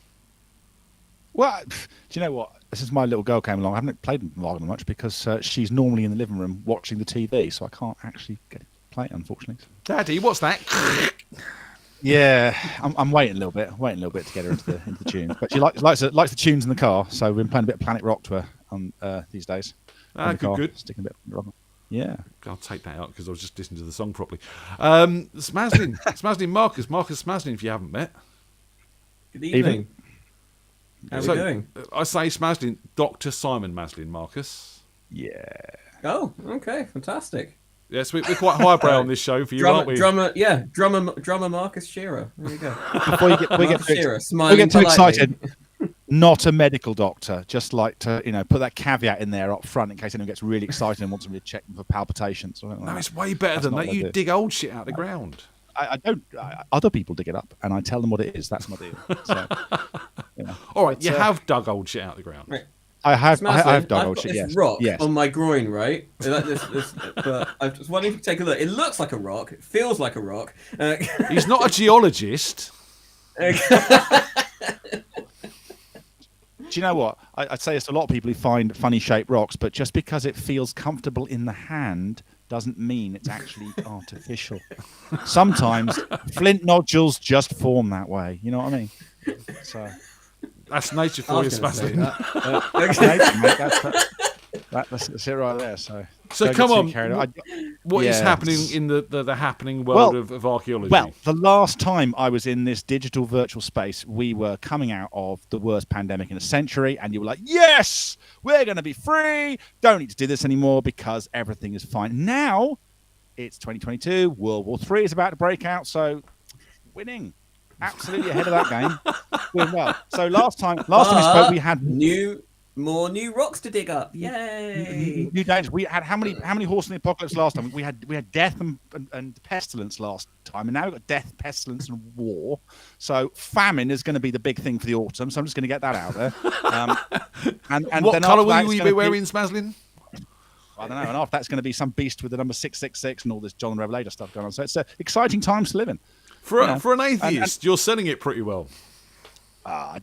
Well, do you know what? Since my little girl came along, I haven't played vinyl much because she's normally in the living room watching the TV, so I can't actually play it, unfortunately. Daddy, what's that? Yeah, I'm waiting a little bit to get her into the tunes. But she likes the tunes in the car, so we've been playing a bit of Planet Rock to her on these days. Good. Sticking a bit of rock. Yeah. I'll take that out because I was just listening to the song properly. Smaslin Marcus Smaslin, if you haven't met. Good evening. How are we doing? I say Smaslin, Dr. Simon Maslin Marcus. Yeah. Oh, okay, fantastic. Yes, we're quite highbrow on this show for you, aren't we? Drummer Marcus Shearer. There you go. Before we get too excited, not a medical doctor. Just like to put that caveat in there up front in case anyone gets really excited and wants me to check them for palpitations. No, it's way better than that. You dig old shit out of the ground. I don't. Other people dig it up, and I tell them what it is. That's my deal. So, all right, you have dug old shit out of the ground. Right. I have dug I've old got shit. this Yes. rock Yes. on my groin, right? Like this, but I just wondering if you take a look. It looks like a rock. It feels like a rock. He's not a geologist. Do you know what? I'd say it's a lot of people who find funny shaped rocks, but just because it feels comfortable in the hand doesn't mean it's actually artificial. Sometimes flint nodules just form that way. You know what I mean? So that's nature for you, Smaslin. That's it right there. So come on, what is happening in the happening world of archaeology? Well, the last time I was in this digital virtual space, we were coming out of the worst pandemic in a century, and you were like, yes, we're going to be free. Don't need to do this anymore because everything is fine. Now, it's 2022. World War III is about to break out, so winning. Absolutely ahead of that game. Doing well. So last time we spoke, we had more new rocks to dig up. Yay! New dangers. We had how many horses in the apocalypse last time? We had death and pestilence last time, and now we've got death, pestilence, and war. So famine is going to be the big thing for the autumn. So I'm just going to get that out there. And what then colour will you be wearing, Smaslin? I don't know. And after that's going to be some beast with the number 666 and all this John the Revelator stuff going on. So it's exciting times to live in. For an atheist, you're selling it pretty well. I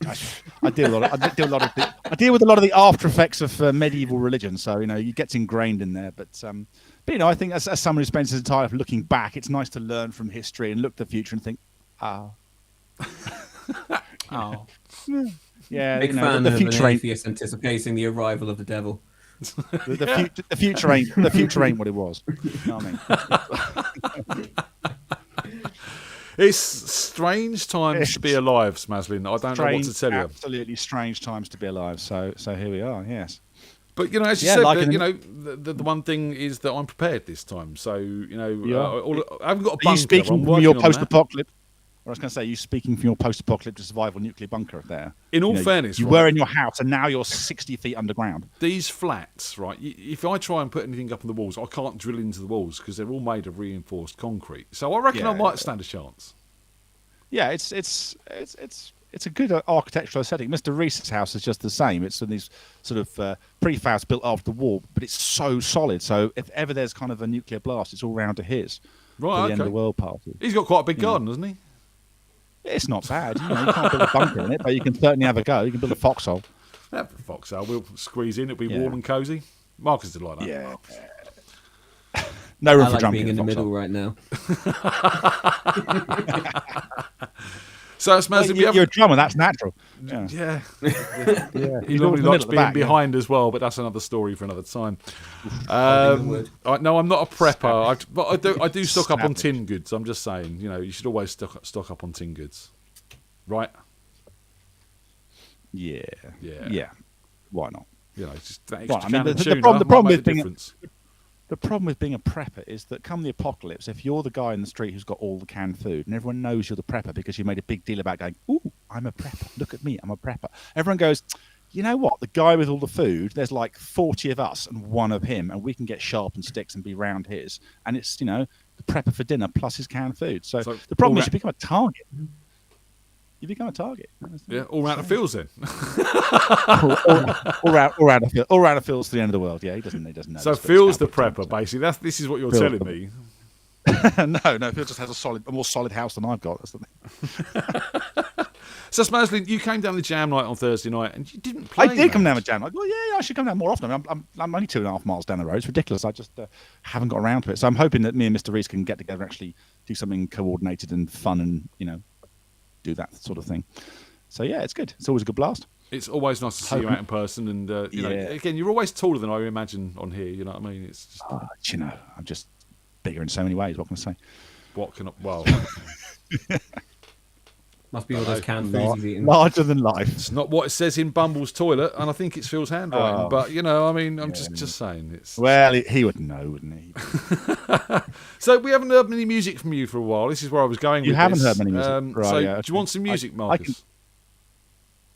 deal with a lot of the after effects of medieval religion, so it gets ingrained in there. But I think as someone who spends his entire life looking back, it's nice to learn from history and look to the future and think, yeah, big fan of an atheist anticipating the arrival of the devil. The future ain't what it was. You know what I mean? It's strange times to be alive, Smaslin. I don't know what to tell you. Absolutely strange times to be alive. So here we are. Yes. But as you said, the one thing is that I'm prepared this time. So I haven't got a bunker. Are you speaking from your post-apocalypse? I was going to say, you speaking from your post-apocalyptic survival nuclear bunker there. In all fairness, you were in your house and now you're 60 feet underground. These flats, right? If I try and put anything up on the walls, I can't drill into the walls because they're all made of reinforced concrete. So I reckon I might stand a chance. Yeah, it's a good architectural setting. Mr. Reese's house is just the same. It's in these sort of prefabs built after the war, but it's so solid. So if ever there's kind of a nuclear blast, it's all round to his. Right, for the end of the world party. He's got quite a big garden, hasn't he? It's not bad. You can't build a bunker in it, but you can certainly have a go. You can build a foxhole. Have a foxhole. We'll squeeze in. It'll be warm and cosy. Marcus did like that. Yeah. No room for like jumping being in the middle right now. So it's Well, you're a drummer. That's natural. Yeah. Yeah. Yeah. He He's always normally in the likes middle at the being back, yeah. behind as well, but that's another story for another time. Holding the wood. No, I'm not a prepper. But I do stock up on Savage. tin goods. I'm just saying, you should always stock up on tin goods, right? Yeah. Yeah. Yeah. Why not? Just that Right, extra I mean, can of the tuna problem might with make the being difference. The problem with being a prepper is that come the apocalypse, if you're the guy in the street who's got all the canned food and everyone knows you're the prepper because you made a big deal about going, ooh, I'm a prepper. Look at me, I'm a prepper. Everyone goes, you know what? The guy with all the food, there's like 40 of us and one of him, and we can get sharpened sticks and be round his. And it's, the prepper for dinner plus his canned food. So the problem is you become a target. You become a target. Yeah, all round the fields then. all round the fields to the end of the world. Yeah, he doesn't know. So Phil's the prepper, basically. This is what you're telling me. No, Phil just has a more solid house than I've got. That's the thing. So Smazley, you came down the jam night on Thursday night and you didn't play. I did come down the jam night. Well, yeah, I should come down more often. I'm only 2.5 miles down the road. It's ridiculous. I just haven't got around to it. So I'm hoping that me and Mr. Reese can get together and actually do something coordinated and fun and do that sort of thing. So yeah, it's good. It's always a good blast. It's always nice to see you out in person, and again, you're always taller than I imagine on here. You know what I mean? It's just, I'm just bigger in so many ways. What can I say? What can I? Well, Must be all those canned foods he's eating. Larger than life. It's not what it says in Bumble's toilet, and I think it's Phil's handwriting. But I'm just saying it's. Well, he would know, wouldn't he? So we haven't heard any music from you for a while. This is where I was going. You with haven't this. heard many music, right? So Yeah, do you want some music, I Marcus?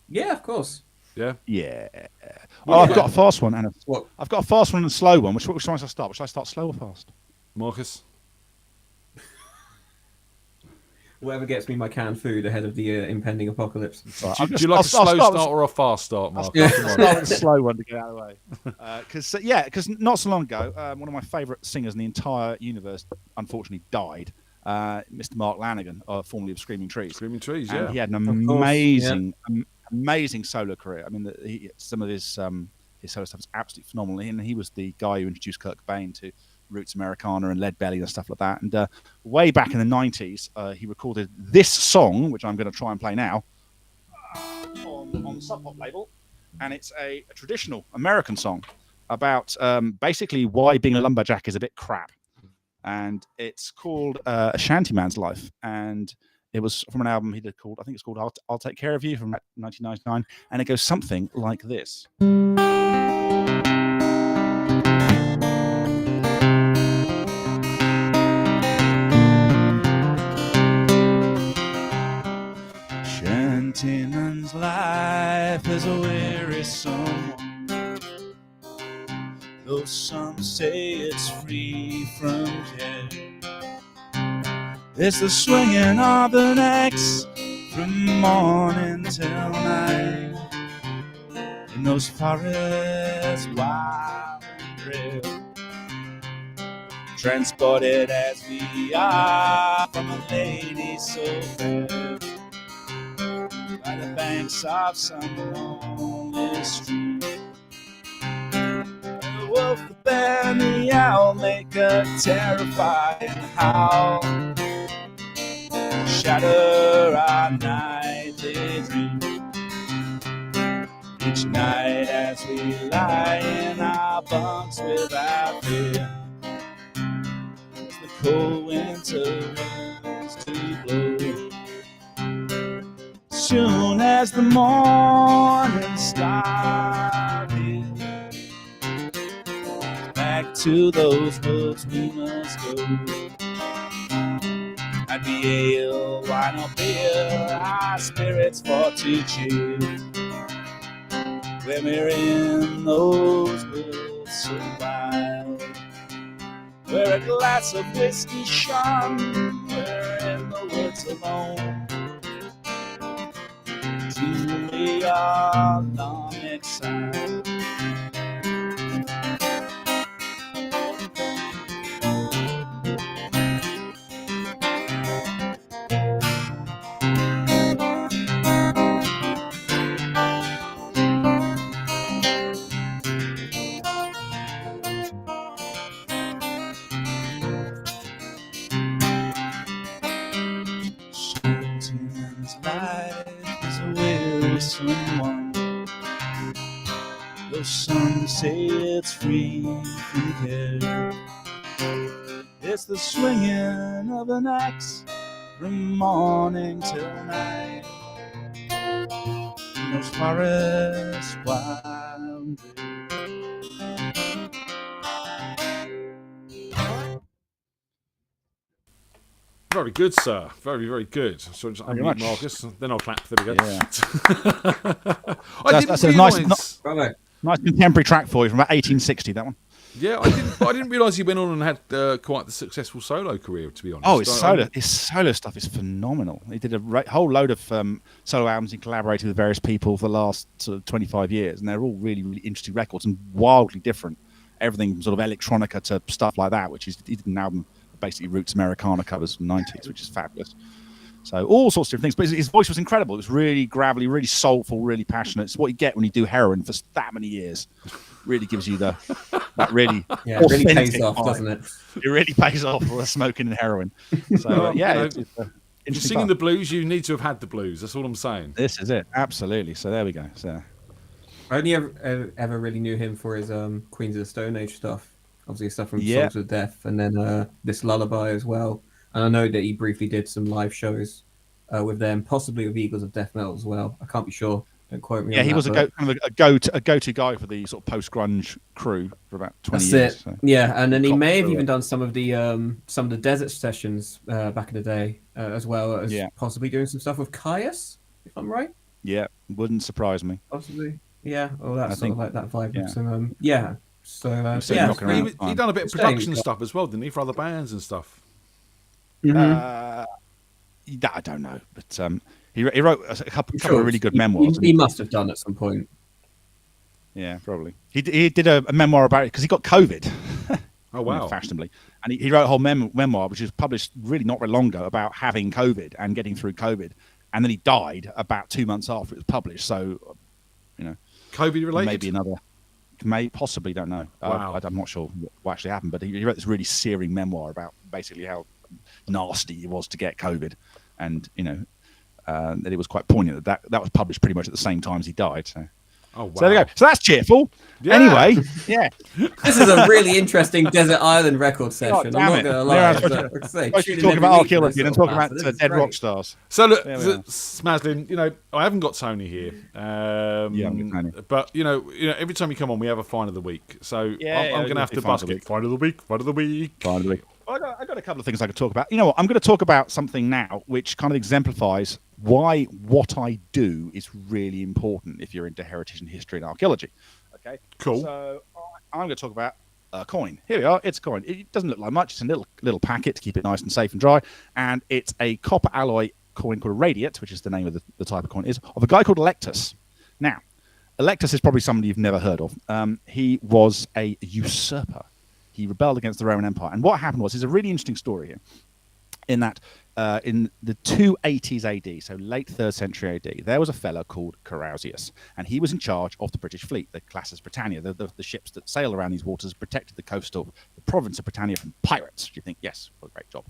Yeah, of course. Yeah. Yeah. Well, I've got a fast one and What? I've got a fast one and a slow one. Which one should I start? Should I start slow or fast? Marcus. Whatever gets me my canned food ahead of the impending apocalypse. Right, Do you like a slow start or a fast start, Marcus? I'll start with a slow one to get out of the way. Because not so long ago, one of my favourite singers in the entire universe unfortunately died. Mr. Mark Lanigan, formerly of Screaming Trees. Screaming Trees, And yeah. he had an amazing solo career. I mean, some of his solo stuff is absolutely phenomenal. And he was the guy who introduced Kurt Cobain to Roots Americana and Lead Belly and stuff like that. And way back in the 90s, he recorded this song, which I'm going to try and play now, on the Sub Pop label. And it's a traditional American song about basically why being a lumberjack is a bit crap. And it's called A Shantyman's Life. And it was from an album he did called, I think it's called I'll Take Care of You from 1999. And it goes something like this. Shantyman's life is a wearisome one, though some say it's free from care. It's the swinging of an axe from morning till night in those forests wild and rare. Transported as we are from a lady so fair, by the banks of some lonely stream. The wolf, the bear, and the owl make a terrifying howl, shatter our nightly dream. Each night as we lie in our bunks without fear, as the cold winter winds to blow. Soon as the morning star is, back to those woods we must go. I'd be ale, wine or beer, our spirits for to cheer, when we're in those woods so wild, where a glass of whiskey shone, we're in the woods alone. Truly are long exiled. Shantyman's life someone. Though some say it's free from care, it's the swinging of an axe from morning till night in those forests wild and drear. Very good, sir. Very, very good. So just Thank you unmute much. Marcus. Then I'll clap. There we go. Yeah. I That's didn't a nice, realise. nice contemporary track for you from about 1860. That one. Yeah, I didn't realise he went on and had quite the successful solo career. To be honest. Oh, his solo stuff is phenomenal. He did a whole load of solo albums. He collaborated with various people for the last sort of 25 years, and they're all really, really interesting records and wildly different. Everything from sort of electronica to stuff like that, which is he did an album basically roots Americana covers from the 90s, which is fabulous. So all sorts of different things. But his voice was incredible. It was really gravelly, really soulful, really passionate. It's what you get when you do heroin for that many years. Really gives you that really it really pays authentic off, vibe. doesn't it? It really pays off for smoking and heroin. So Yeah, it's interesting singing stuff. the blues, you need to have had the blues. That's all I'm saying. This is it, absolutely. So there we go. So I only ever really knew him for his Queens of the Stone Age stuff. Obviously, stuff from Yeah. Songs of Death, and then this Lullaby as well. And I know that he briefly did some live shows with them, possibly with Eagles of Death Metal as well. I can't be sure. Don't quote me. yeah, on he that, was but a go-to guy for the sort of post-grunge crew for about 20 That's years. it. So. Yeah, and then he Cop may have through even it. done some of the desert sessions back in the day, as well as Yeah. possibly doing some stuff with Caius, if I'm right. Yeah, wouldn't surprise me. Possibly. Yeah, or that's I sort think- of like that vibe. yeah. So yeah. So still yeah, knocking He, around. he done a bit of Staying production with- stuff as well, didn't he, for other bands and stuff? I don't know, but he wrote a couple Sure, of really good he- memoirs. He must have done at some point. Yeah, probably. He did a memoir about it because he got COVID. Oh wow! Fashionably, and he wrote a whole memoir which was published really not very long ago about having COVID and getting through COVID, and then he died about 2 months after it was published. So, you know, COVID related. maybe another, possibly, don't know. Wow. I'm not sure what actually happened, but he wrote this really searing memoir about basically how nasty it was to get COVID, and you know, that it was quite poignant that was published pretty much at the same time as he died. So. Oh wow! So there you go. So that's cheerful. Yeah. Anyway, yeah. This is a really interesting Desert Island record session. I'm damn not it. going to Yeah, lie. I was So, supposed like I say, Supposed to tune in talk every about week our for killer this and sort talk of about stuff. This is dead great. rock stars. So look, There we are. Smaslin, you know, I haven't got Tony here. Yeah, I'm with Tony. But you know, every time you come on, we have a find of the week. So Yeah, I'm going to have yeah, to find of bust the it. week. Find of the week. Find of the week. Finally. Well, I got a couple of things I could talk about. You know what? I'm going to talk about something now which kind of exemplifies why what I do is really important if you're into heritage and history and archaeology. Okay. Cool. So I'm going to talk about a coin. Here we are. It's a coin. It doesn't look like much. It's a little packet to keep it nice and safe and dry. And it's a copper alloy coin called a radiate, which is the name of the type of coin, is of a guy called Electus. Now, Electus is probably somebody you've never heard of. He was a usurper. He rebelled against the Roman Empire. And what happened was, there's a really interesting story here, in that in the 280s AD, so late 3rd century AD, there was a fellow called Carausius, and he was in charge of the British fleet, the Classis Britannia, the ships that sail around these waters, protected the coast of the province of Britannia from pirates. You think, yes, what a great job.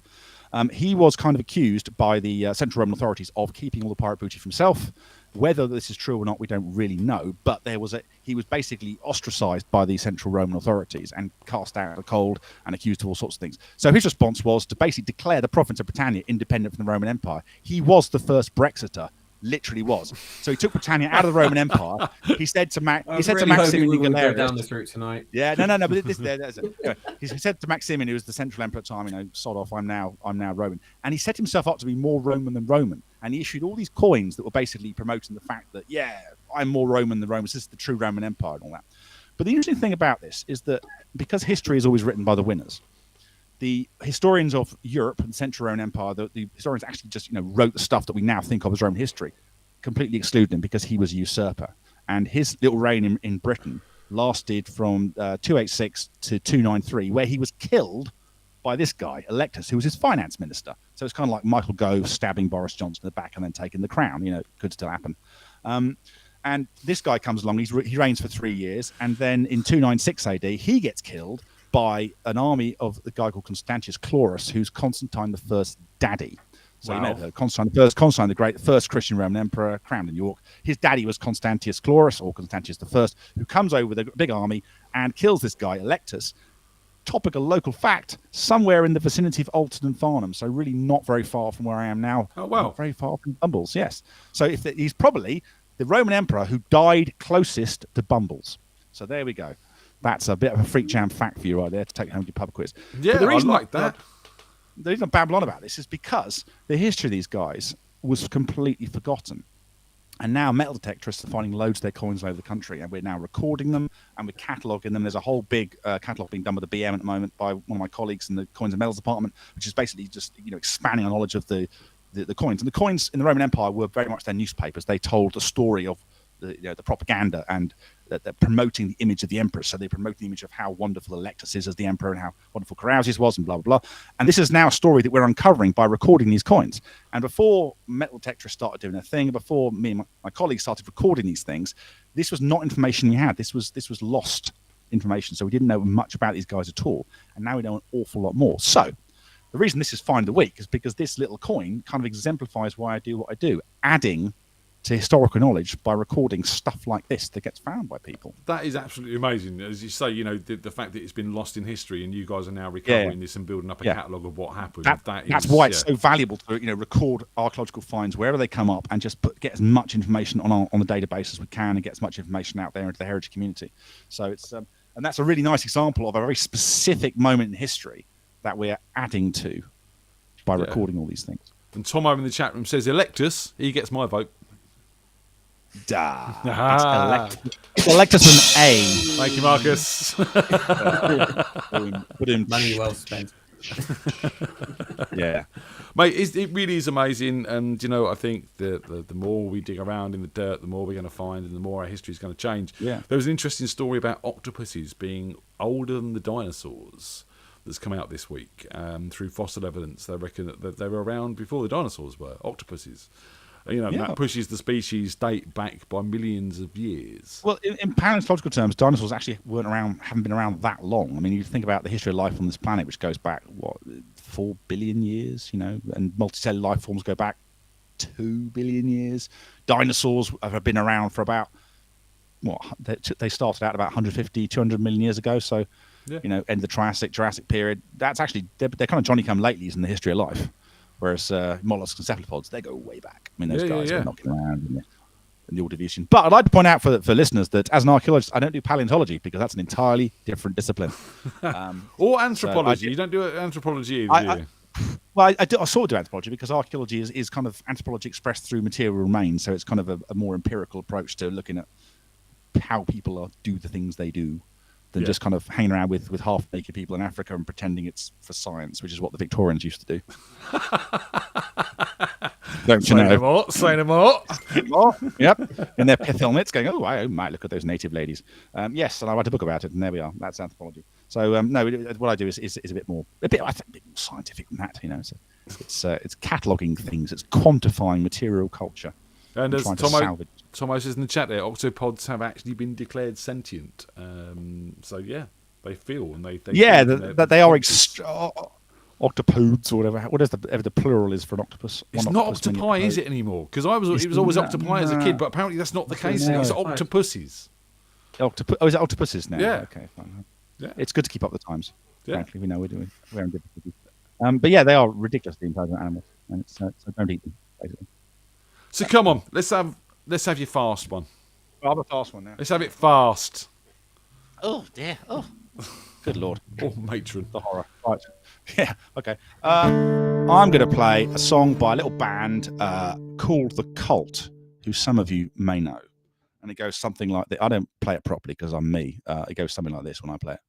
He was kind of accused by the Central Roman authorities of keeping all the pirate booty for himself. Whether this is true or not, we don't really know. But he was basically ostracized by the Central Roman authorities and cast out of the cold and accused of all sorts of things. So his response was to basically declare the province of Britannia independent from the Roman Empire. He was the first Brexiter. Literally was. So he took Britannia out of the Roman Empire. He said to Maximian we wouldn't go Galerius, down this route tonight. yeah, no. But he said to Maximian, who was the Central Emperor at the time, you know, sod off, I'm now Roman. And he set himself up to be more Roman than Roman. And he issued all these coins that were basically promoting the fact that, yeah, I'm more Roman than Romans. This is the true Roman Empire and all that. But the interesting thing about this is that because history is always written by the winners, the historians of Europe and the Central Roman Empire, the historians actually just, you know, wrote the stuff that we now think of as Roman history, completely excluded him because he was a usurper. And his little reign in Britain lasted from 286 to 293, where he was killed by this guy, Electus, who was his finance minister. So it's kind of like Michael Gove stabbing Boris Johnson in the back and then taking the crown. You know, it could still happen. And this guy comes along, he reigns for 3 years, and then in 296 AD, he gets killed by an army of the guy called Constantius Chlorus, who's Constantine I's daddy. So Wow. you know, Constantine the Great, the first Christian Roman emperor, crowned in York. His daddy was Constantius Chlorus, or Constantius I, who comes over with a big army and kills this guy, Electus. Topical local fact, somewhere in the vicinity of Alton and Farnham, so really not very far from where I am now. Oh, wow. Not very far from Bumbles, yes. So he's probably the Roman emperor who died closest to Bumbles. So there we go. That's a bit of a freak jam fact for you right there to take home to your pub quiz. Yeah, But the I reason like that. The reason I babble on about this is because the history of these guys was completely forgotten. And now metal detectorists are finding loads of their coins all over the country, and we're now recording them and we're cataloguing them. There's a whole big catalogue being done with the BM at the moment by one of my colleagues in the Coins and Metals department, which is basically just expanding our knowledge of the coins. And the coins in the Roman Empire were very much their newspapers. They told the story of the propaganda and they're promoting the image of the emperor. So they promote the image of how wonderful Electus is as the emperor and how wonderful Carousius was and blah, blah, blah. And this is now a story that we're uncovering by recording these coins. And before metal detectorists started doing their thing, before me and my colleagues started recording these things, this was not information we had. This was lost information. So we didn't know much about these guys at all. And now we know an awful lot more. So the reason this is Find the Week is because this little coin kind of exemplifies why I do what I do, adding to historical knowledge by recording stuff like this that gets found by people. That is absolutely amazing. As you say, the fact that it's been lost in history and you guys are now recovering this and building up a catalogue of what happened. That's why it's so valuable to record archaeological finds wherever they come up and just get as much information on the database as we can and get as much information out there into the heritage community. So it's and that's a really nice example of a very specific moment in history that we're adding to by recording all these things. And Tom over in the chat room says Electus, he gets my vote. It's Electus an A. Thank you, Marcus. Money well spent. Yeah, mate, it really is amazing, and I think the more we dig around in the dirt, the more we're going to find, and the more our history is going to change. Yeah, there was an interesting story about octopuses being older than the dinosaurs that's come out this week through fossil evidence. They reckon that they were around before the dinosaurs were, octopuses. That pushes the species date back by millions of years. Well, in paleontological terms, dinosaurs actually haven't been around that long. I mean, you think about the history of life on this planet, which goes back 4 billion years, and multicellular life forms go back 2 billion years. Dinosaurs have been around for about they started out about 150, 200 million years ago. So, end of the Triassic, Jurassic period. That's actually they're kind of Johnny-come-latelys in the history of life. Whereas mollusks and cephalopods, they go way back. I mean, those guys are knocking around in the Ordovician. But I'd like to point out for listeners that as an archaeologist, I don't do paleontology because that's an entirely different discipline. Or anthropology. You don't do anthropology either, do you? Well, I sort of do anthropology because archaeology is kind of anthropology expressed through material remains. So it's kind of a more empirical approach to looking at how people do the things they do than just kind of hanging around with half-naked people in Africa and pretending it's for science, which is what the Victorians used to do. Don't you know? Say no more. Yep. In their pith helmets going, oh, I might look at those native ladies. Yes, and I write a book about it, and there we are. That's anthropology. So, no, what I do is a bit more scientific than that, It's cataloguing things. It's quantifying material culture. And as Tomo says in the chat there, octopods have actually been declared sentient. So they feel and they that they are octopods or whatever. What is the plural is for an octopus? It's not octopi, is it anymore? Because it was always octopi as a kid, but apparently that's not the case. It's octopuses. Is it octopuses now? Yeah. Okay, fine. Yeah. It's good to keep up the times. Yeah. Frankly, we know we're in difficulty. But yeah, they are ridiculously intelligent animals, and so don't eat them, basically. So come on, let's have your fast one. I'll have a fast one now. Let's have it fast. Oh dear. Oh, good lord. Oh, matron. The horror. Right. Yeah. Okay. I'm going to play a song by a little band called The Cult, who some of you may know, and it goes something like this. I don't play it properly because I'm me. It goes something like this when I play it.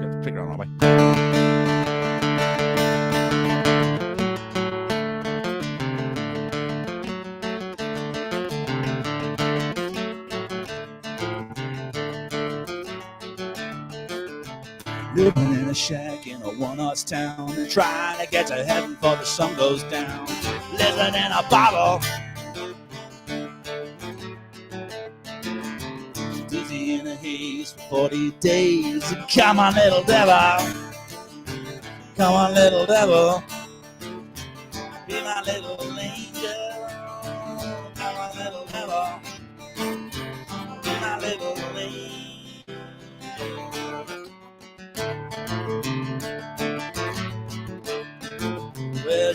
Get the figure on, aren't we? Living in a shack in a one-horse town and trying to get to heaven before the sun goes down. Living in a bottle, dizzy in a haze for 40 days. Come on, little devil. Come on, little devil.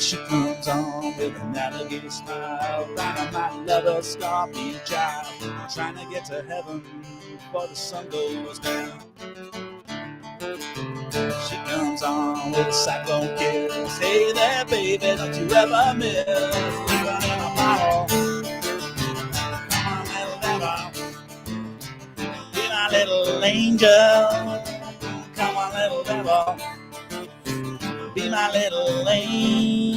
she comes on with an alligator smile. Dynamite lover, scorpion child, trying to get to heaven before the sun goes down. She comes on with a cyclone kiss. Hey there, baby, don't you ever miss. Living in a bottle. Come on, little devil, be my little angel. Come on, little devil, be my little angel.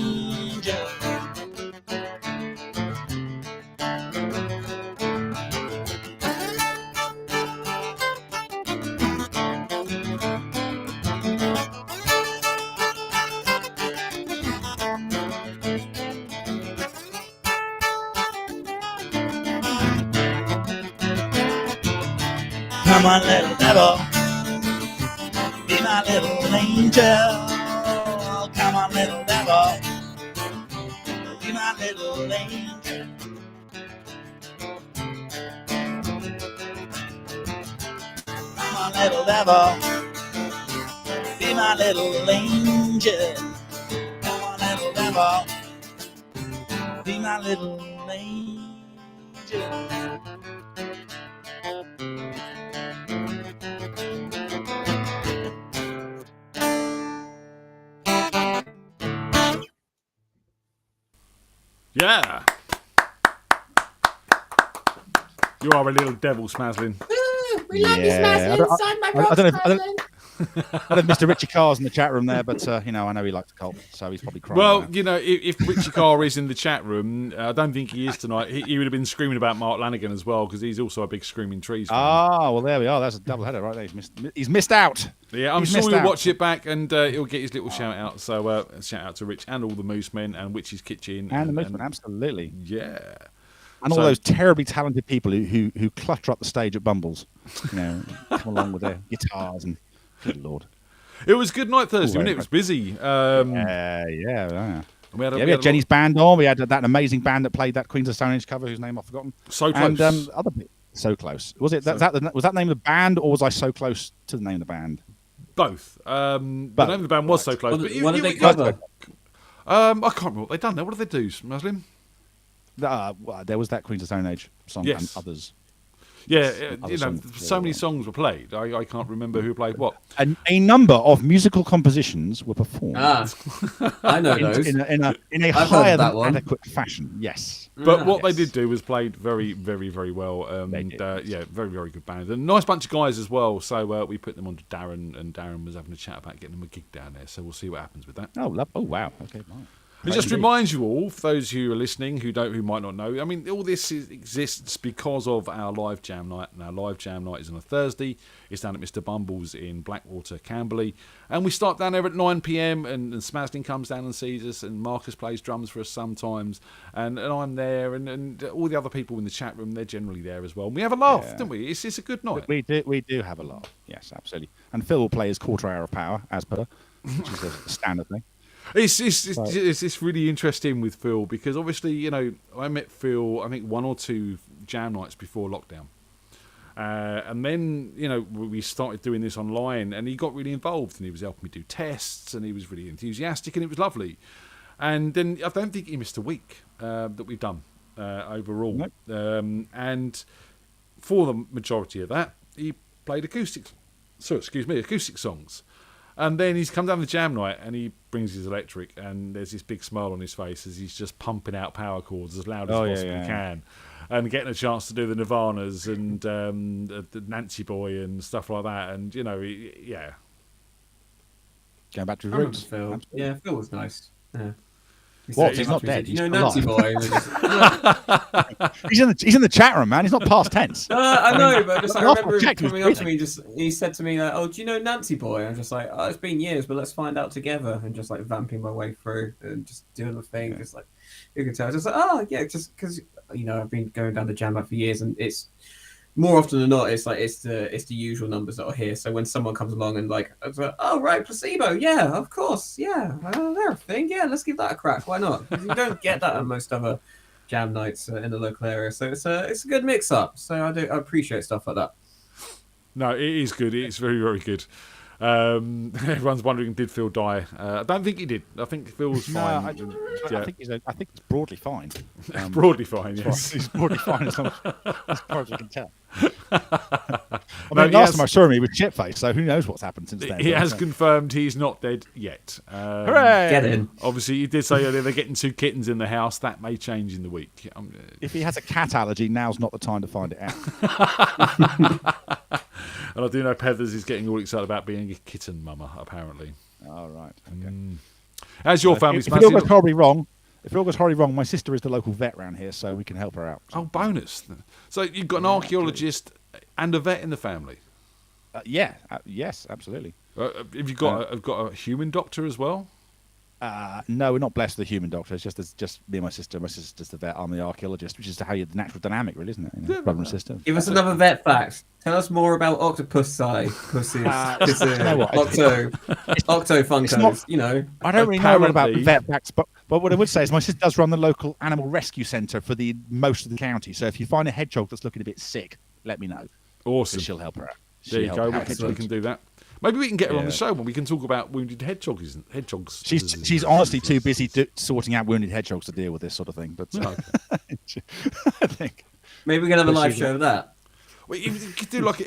Come on, little devil, be my little angel. Come on, little devil, be my little angel. Come on, little devil, be my little angel. Come on, little devil, be my little angel. Yeah. You are a little devil, Smaslin. We love you, Smaslin. Sign my rock, I don't know if Smaslin. I don't know if Mr. Richie Carr's in the chat room there, but I know he likes the cult, so he's probably crying. Well, now. if Richie Carr is in the chat room, I don't think he is tonight. He would have been screaming about Mark Lanigan as well, because he's also a big Screaming Trees fan. Ah, well, there we are. That's a double header right there. He's missed out. Yeah, I'm He's sure missed he'll out. watch it back and he'll get his little shout out. So shout out to Rich and all the Moose Men and Witch's Kitchen. And the movement, absolutely. Yeah. And all those terribly talented people who clutter up the stage at Bumbles, come along with their guitars and good lord. It was Good Night Thursday, wasn't it? It was busy. Yeah. We had Jenny's band on. We had that amazing band that played that Queens of Stone Age cover, whose name I've forgotten. So Close. And other people. So Close. Was it? Was that the name of the band, or was I so close to the name of the band? Both. The name of the band was So Close. What did they cover? I can't remember what they done there. What did they do, Muslim? Well, there was that Queens of Stone Age song and others. Yeah, Other songs, so many songs were played. I can't remember who played what. And a number of musical compositions were performed. I know those. In a I've higher heard that than one. adequate fashion. Yes. But what they did do was played very, very, very well. Very, very good band. And a nice bunch of guys as well. So we put them on to Darren, and Darren was having a chat about getting them a gig down there. So we'll see what happens with that. Oh, wow. Okay, right. It just reminds you all, for those who are listening who might not know, I mean, all this exists because of our live jam night, and our live jam night is on a Thursday. It's down at Mr. Bumble's in Blackwater, Camberley, and we start down there at 9 p.m. and Smaslin comes down and sees us, and Marcus plays drums for us sometimes, and I'm there, and all the other people in the chat room, they're generally there as well. And we have a laugh, don't we? It's a good night. We do have a laugh. Yes, absolutely. And Phil will play his quarter hour of power, as per, which is a standard thing. It's really interesting with Phil, because obviously, I met Phil, I think 1 or 2 jam nights before lockdown. And then, we started doing this online, and he got really involved, and he was helping me do tests, and he was really enthusiastic, and it was lovely. And then I don't think he missed a week that we've done overall. Nope. And for the majority of that, he played acoustic songs. And then he's come down the jam night and he brings his electric, and there's this big smile on his face as he's just pumping out power chords as loud as possibly can, and getting a chance to do the Nirvanas and the Nancy Boy and stuff like that. And going back to his roots. Phil. Yeah, Phil was nice. Yeah. He's not dead. He's Nancy Boy. He's in the chat room, man. He's not past tense. I know, but I remember him coming up to me. He said to me, "Oh, do you know Nancy Boy?" I'm just like, "Oh, it's been years, but let's find out together." And just like vamping my way through and just doing the thing, just like you can tell. Just like, oh yeah, just because I've been going down the jam for years, and it's more often than not, it's the usual numbers that are here. So when someone comes along and it's like, oh right, Placebo, yeah, of course, yeah, they're a thing, yeah, let's give that a crack. Why not? Because you don't get that on most other jam nights in the local area. So it's a good mix up. So I appreciate stuff like that. No, it is good. It's very, very good. Everyone's wondering, did Phil die? I don't think he did. I think Phil's No, fine. I think he's broadly fine. Broadly fine, yes. He's broadly fine as far as we can tell. No, I mean, last time I saw him, he was shit-faced, so who knows what's happened since then. He has confirmed he's not dead yet. Hooray! Get in. Obviously, he did say earlier they're getting 2 kittens in the house. That may change in the week. If he has a cat allergy, now's not the time to find it out. And I do know Heathers is getting all excited about being a kitten mama, apparently. All right. Okay. How's your family? If it all goes horribly wrong, my sister is the local vet around here, so we can help her out. Oh, bonus. So you've got an archaeologist and a vet in the family? Yes, absolutely. Have you got a human doctor as well? No, we're not blessed with a human doctor. It's just me and my sister. My sister's the vet. I'm the archaeologist, which is how you're the natural dynamic, really, isn't it? You know, brother and sister. Give us another vet fact. Tell us more about octopus pussies. Octo Funkos. You know, I don't really know about the vet facts, but what I would say is my sister does run the local animal rescue centre for the most of the county. So if you find a hedgehog that's looking a bit sick, let me know. Awesome. She'll help her out. There you go. We can do that. Maybe we can get her on the show when we can talk about wounded hedgehogs. She's honestly too busy sorting out wounded hedgehogs to deal with this sort of thing. But I think maybe we can have a live show of that. Well, you could do like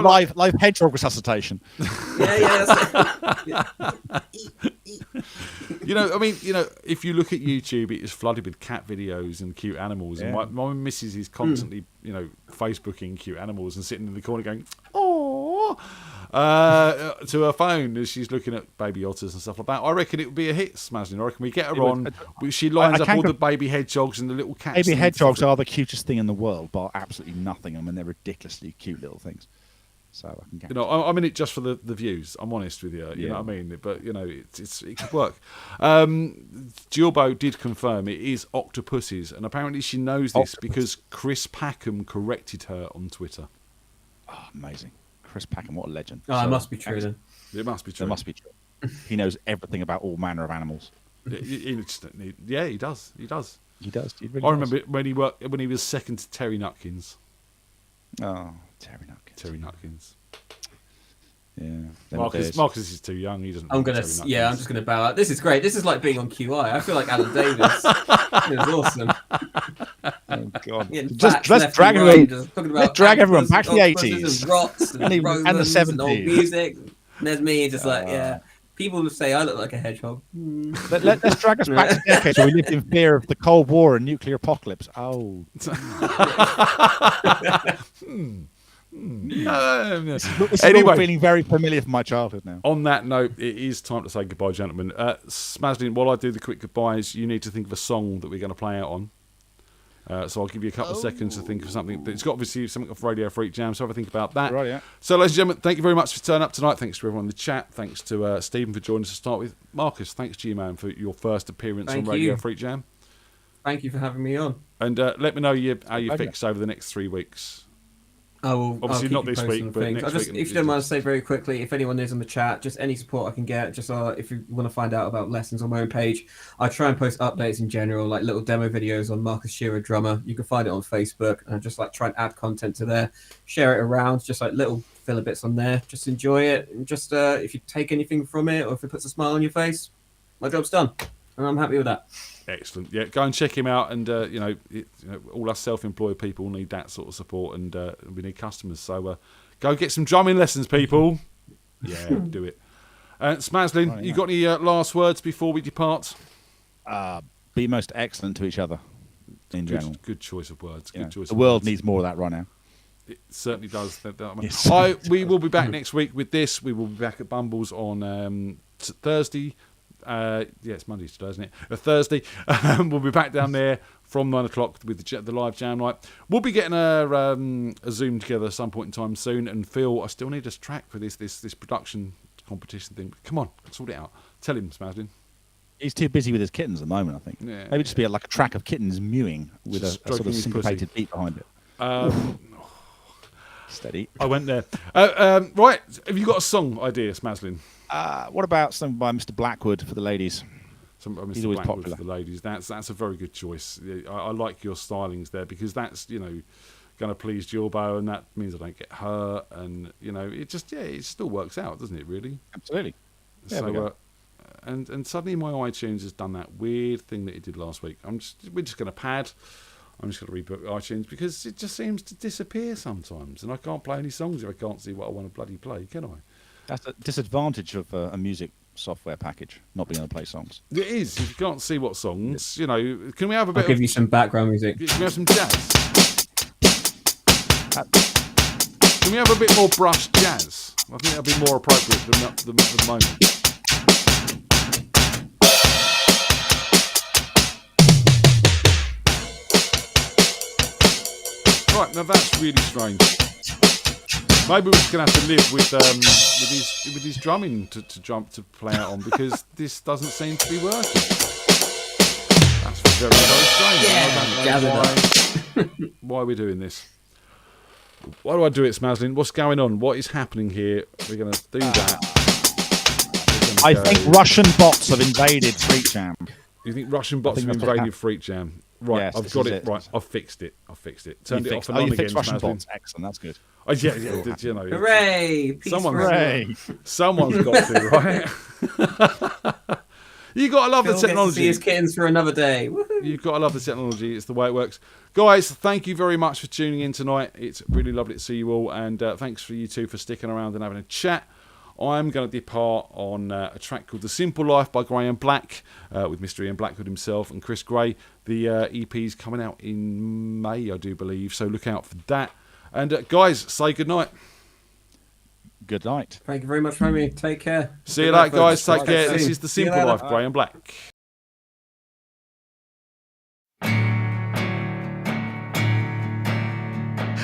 live hedgehog resuscitation. Yeah. If you look at YouTube, it is flooded with cat videos and cute animals. Yeah. And my missus is constantly, Facebooking cute animals and sitting in the corner going, "Oh," to her phone as she's looking at baby otters and stuff like that. I reckon it would be a hit, Smashing. I reckon we get her on. She lines up all the baby hedgehogs and the little cats. Baby hedgehogs are the cutest thing in the world, but absolutely nothing. I mean, they're ridiculously cute little things. So I can get. I'm in it just for the views. I'm honest with you. You know what I mean? But it could work. Gilbo did confirm it is octopuses, and apparently she knows this because Chris Packham corrected her on Twitter. Oh, amazing. Chris Packham, what a legend. Oh, it must be true then. It must be true. It must be true. He knows everything about all manner of animals. He does. He does. He really I remember when he was second to Terry Nutkins. Oh, Terry Nutkins. Yeah. Marcus is too young. He doesn't. I'm just gonna bow out. This is great. This is like being on QI. I feel like Alan Davis. It was awesome. Oh God! Let's drag everyone back to the 80s and rocks and, and the Romans 70s and old music. And there's me, just people say I look like a hedgehog. Let's drag us back to decades where we lived in fear of the Cold War and nuclear apocalypse. Oh. Anyway, feeling very familiar from my childhood now. On that note, it is time to say goodbye, gentlemen. Smaslin, while I do the quick goodbyes, you need to think of a song that we're going to play out on. So I'll give you a couple of seconds to think of something. It's got obviously something off Radio Freak Jam, so have a think about that. Right, yeah. So, ladies and gentlemen, thank you very much for turning up tonight. Thanks to everyone in the chat. Thanks to Stephen for joining us to start with. Marcus, thanks to you, man, for your first appearance on Radio Freak Jam. Thank you for having me on. And let me know how you fix over the next 3 weeks. Obviously not this week, but next week. If you don't mind to say very quickly, if anyone is on the chat, just any support I can get, just if you want to find out about lessons on my own page, I try and post updates in general, like little demo videos on Marcus Shearer Drummer. You can find it on Facebook, and I just try and add content to there, share it around, just little filler bits on there. Just enjoy it, and just if you take anything from it, or if it puts a smile on your face, my job's done, and I'm happy with that. Excellent. Yeah, go and check him out. And all us self-employed people need that sort of support, and we need customers. So go get some drumming lessons, people. Yeah, do it. Smaslin, you got any last words before we depart? Be most excellent to each other. In general, good choice of words. The world needs more of that right now. It certainly does. Yes. We will be back next week with this. We will be back at Bumbles on Thursday. It's Monday today, isn't it? Thursday. We'll be back down there from 9 o'clock with the live jam night. We'll be getting a Zoom together at some point in time soon. And Phil, I still need a track for this production competition thing. Come on, sort it out. Tell him, Smaslin. He's too busy with his kittens at the moment, I think. Yeah. Maybe just be like a track of kittens mewing with a sort of syncopated beat behind it. Steady. I went there. Right, have you got a song idea, Smaslin? What about something by Mr. Blackwood for the ladies? He's always popular for the ladies. That's a very good choice. I like your stylings there because that's going to please Jorbo, and that means I don't get hurt, and it just it still works out, doesn't it? Really, absolutely. There we So, go. and suddenly my iTunes has done that weird thing that it did last week. We're just going to pad. I'm just going to reboot iTunes because it just seems to disappear sometimes, and I can't play any songs if I can't see what I want to bloody play, can I? That's a disadvantage of a music software package, not being able to play songs. It is. If you can't see what songs, can we have a bit I'll give of... you some background music. Can we have some jazz? Can we have a bit more brushed jazz? I think that'd be more appropriate than at the moment. Right, now that's really strange. Maybe we're just going to have to live with his drumming to play out on, because this doesn't seem to be working. That's very, very strange. I don't know why we're doing this. Why do I do it, Smazlin? What's going on? What is happening here? We're going to do that. I think Russian bots have invaded FreakJam. You think Russian bots have invaded FreakJam? Right, Yes, I've got it. Right, I've fixed it. Turned it off and on you again. fixed Russian Smazlin. bots. Excellent, that's good. Oh, yeah. Hooray! Peace Someone's got to, right? You got to love the Phil gets to technology. see his kittens for another day. Woohoo. You've got to love the technology. It's the way it works. Guys, thank you very much for tuning in tonight. It's really lovely to see you all, and thanks for you two for sticking around and having a chat. I'm going to depart on a track called The Simple Life by Graham Black, with Mr. Ian Blackwood himself and Chris Gray. The EP's coming out in May, I do believe, so look out for that. And guys, say good night. Good night. Thank you very much for having me. Take care. See you later, guys. Take care. This is The See you Simple later. Life, Graham Black.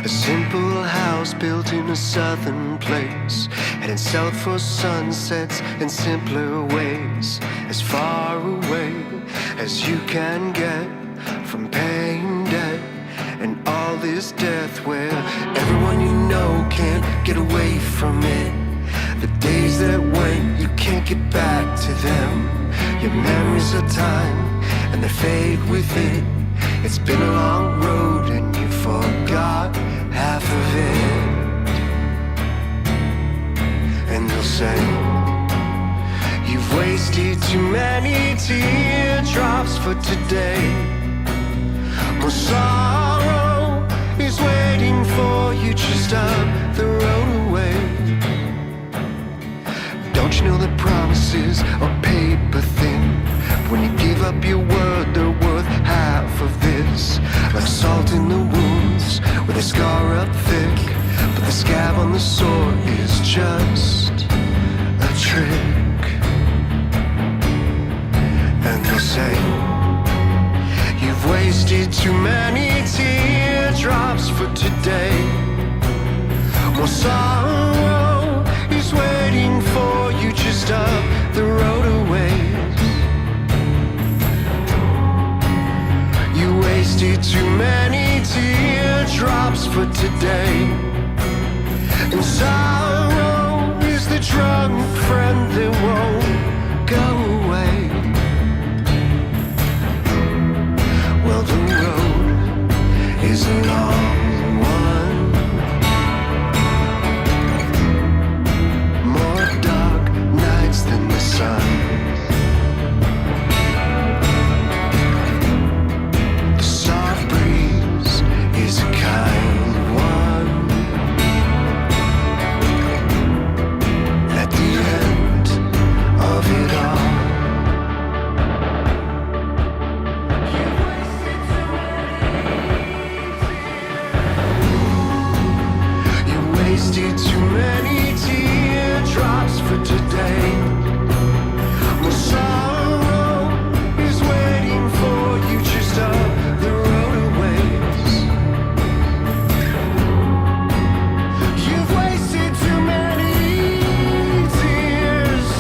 A simple house built in a southern place, heading south for sunsets in simpler ways, as far away as you can get from paying debt and all this death, where everyone you know can't get away from it. The days that went, you can't get back to them. Your memories of time, and they fade with it. It's been a long road and you forgot half of it. And they'll say, you've wasted too many teardrops for today. More sorrow is waiting for you just up the road away. Don't you know that promises are paper thin? When you give up your word, they're worth half of this. Like salt in the wounds, with a scar up thick, but the scab on the sore is just a trick. And they'll say, you've wasted too many teardrops for today. More sorrow is waiting for you just up the road away. You wasted too many teardrops for today. And sorrow is the drunk friend that won't go away. Well, the road is a long one, more dark nights than the sun. The soft breeze is a kind one. At the end of it all, wasted too many teardrops for today. More sorrow is waiting for you just up the road a ways. You've wasted too many tears,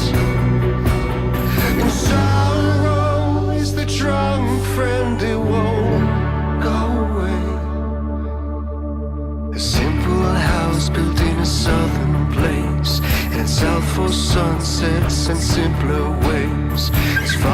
and sorrow is the drunk friend that won't go away. A simple house built in a southern place, and it's out for sunsets and simpler ways. As far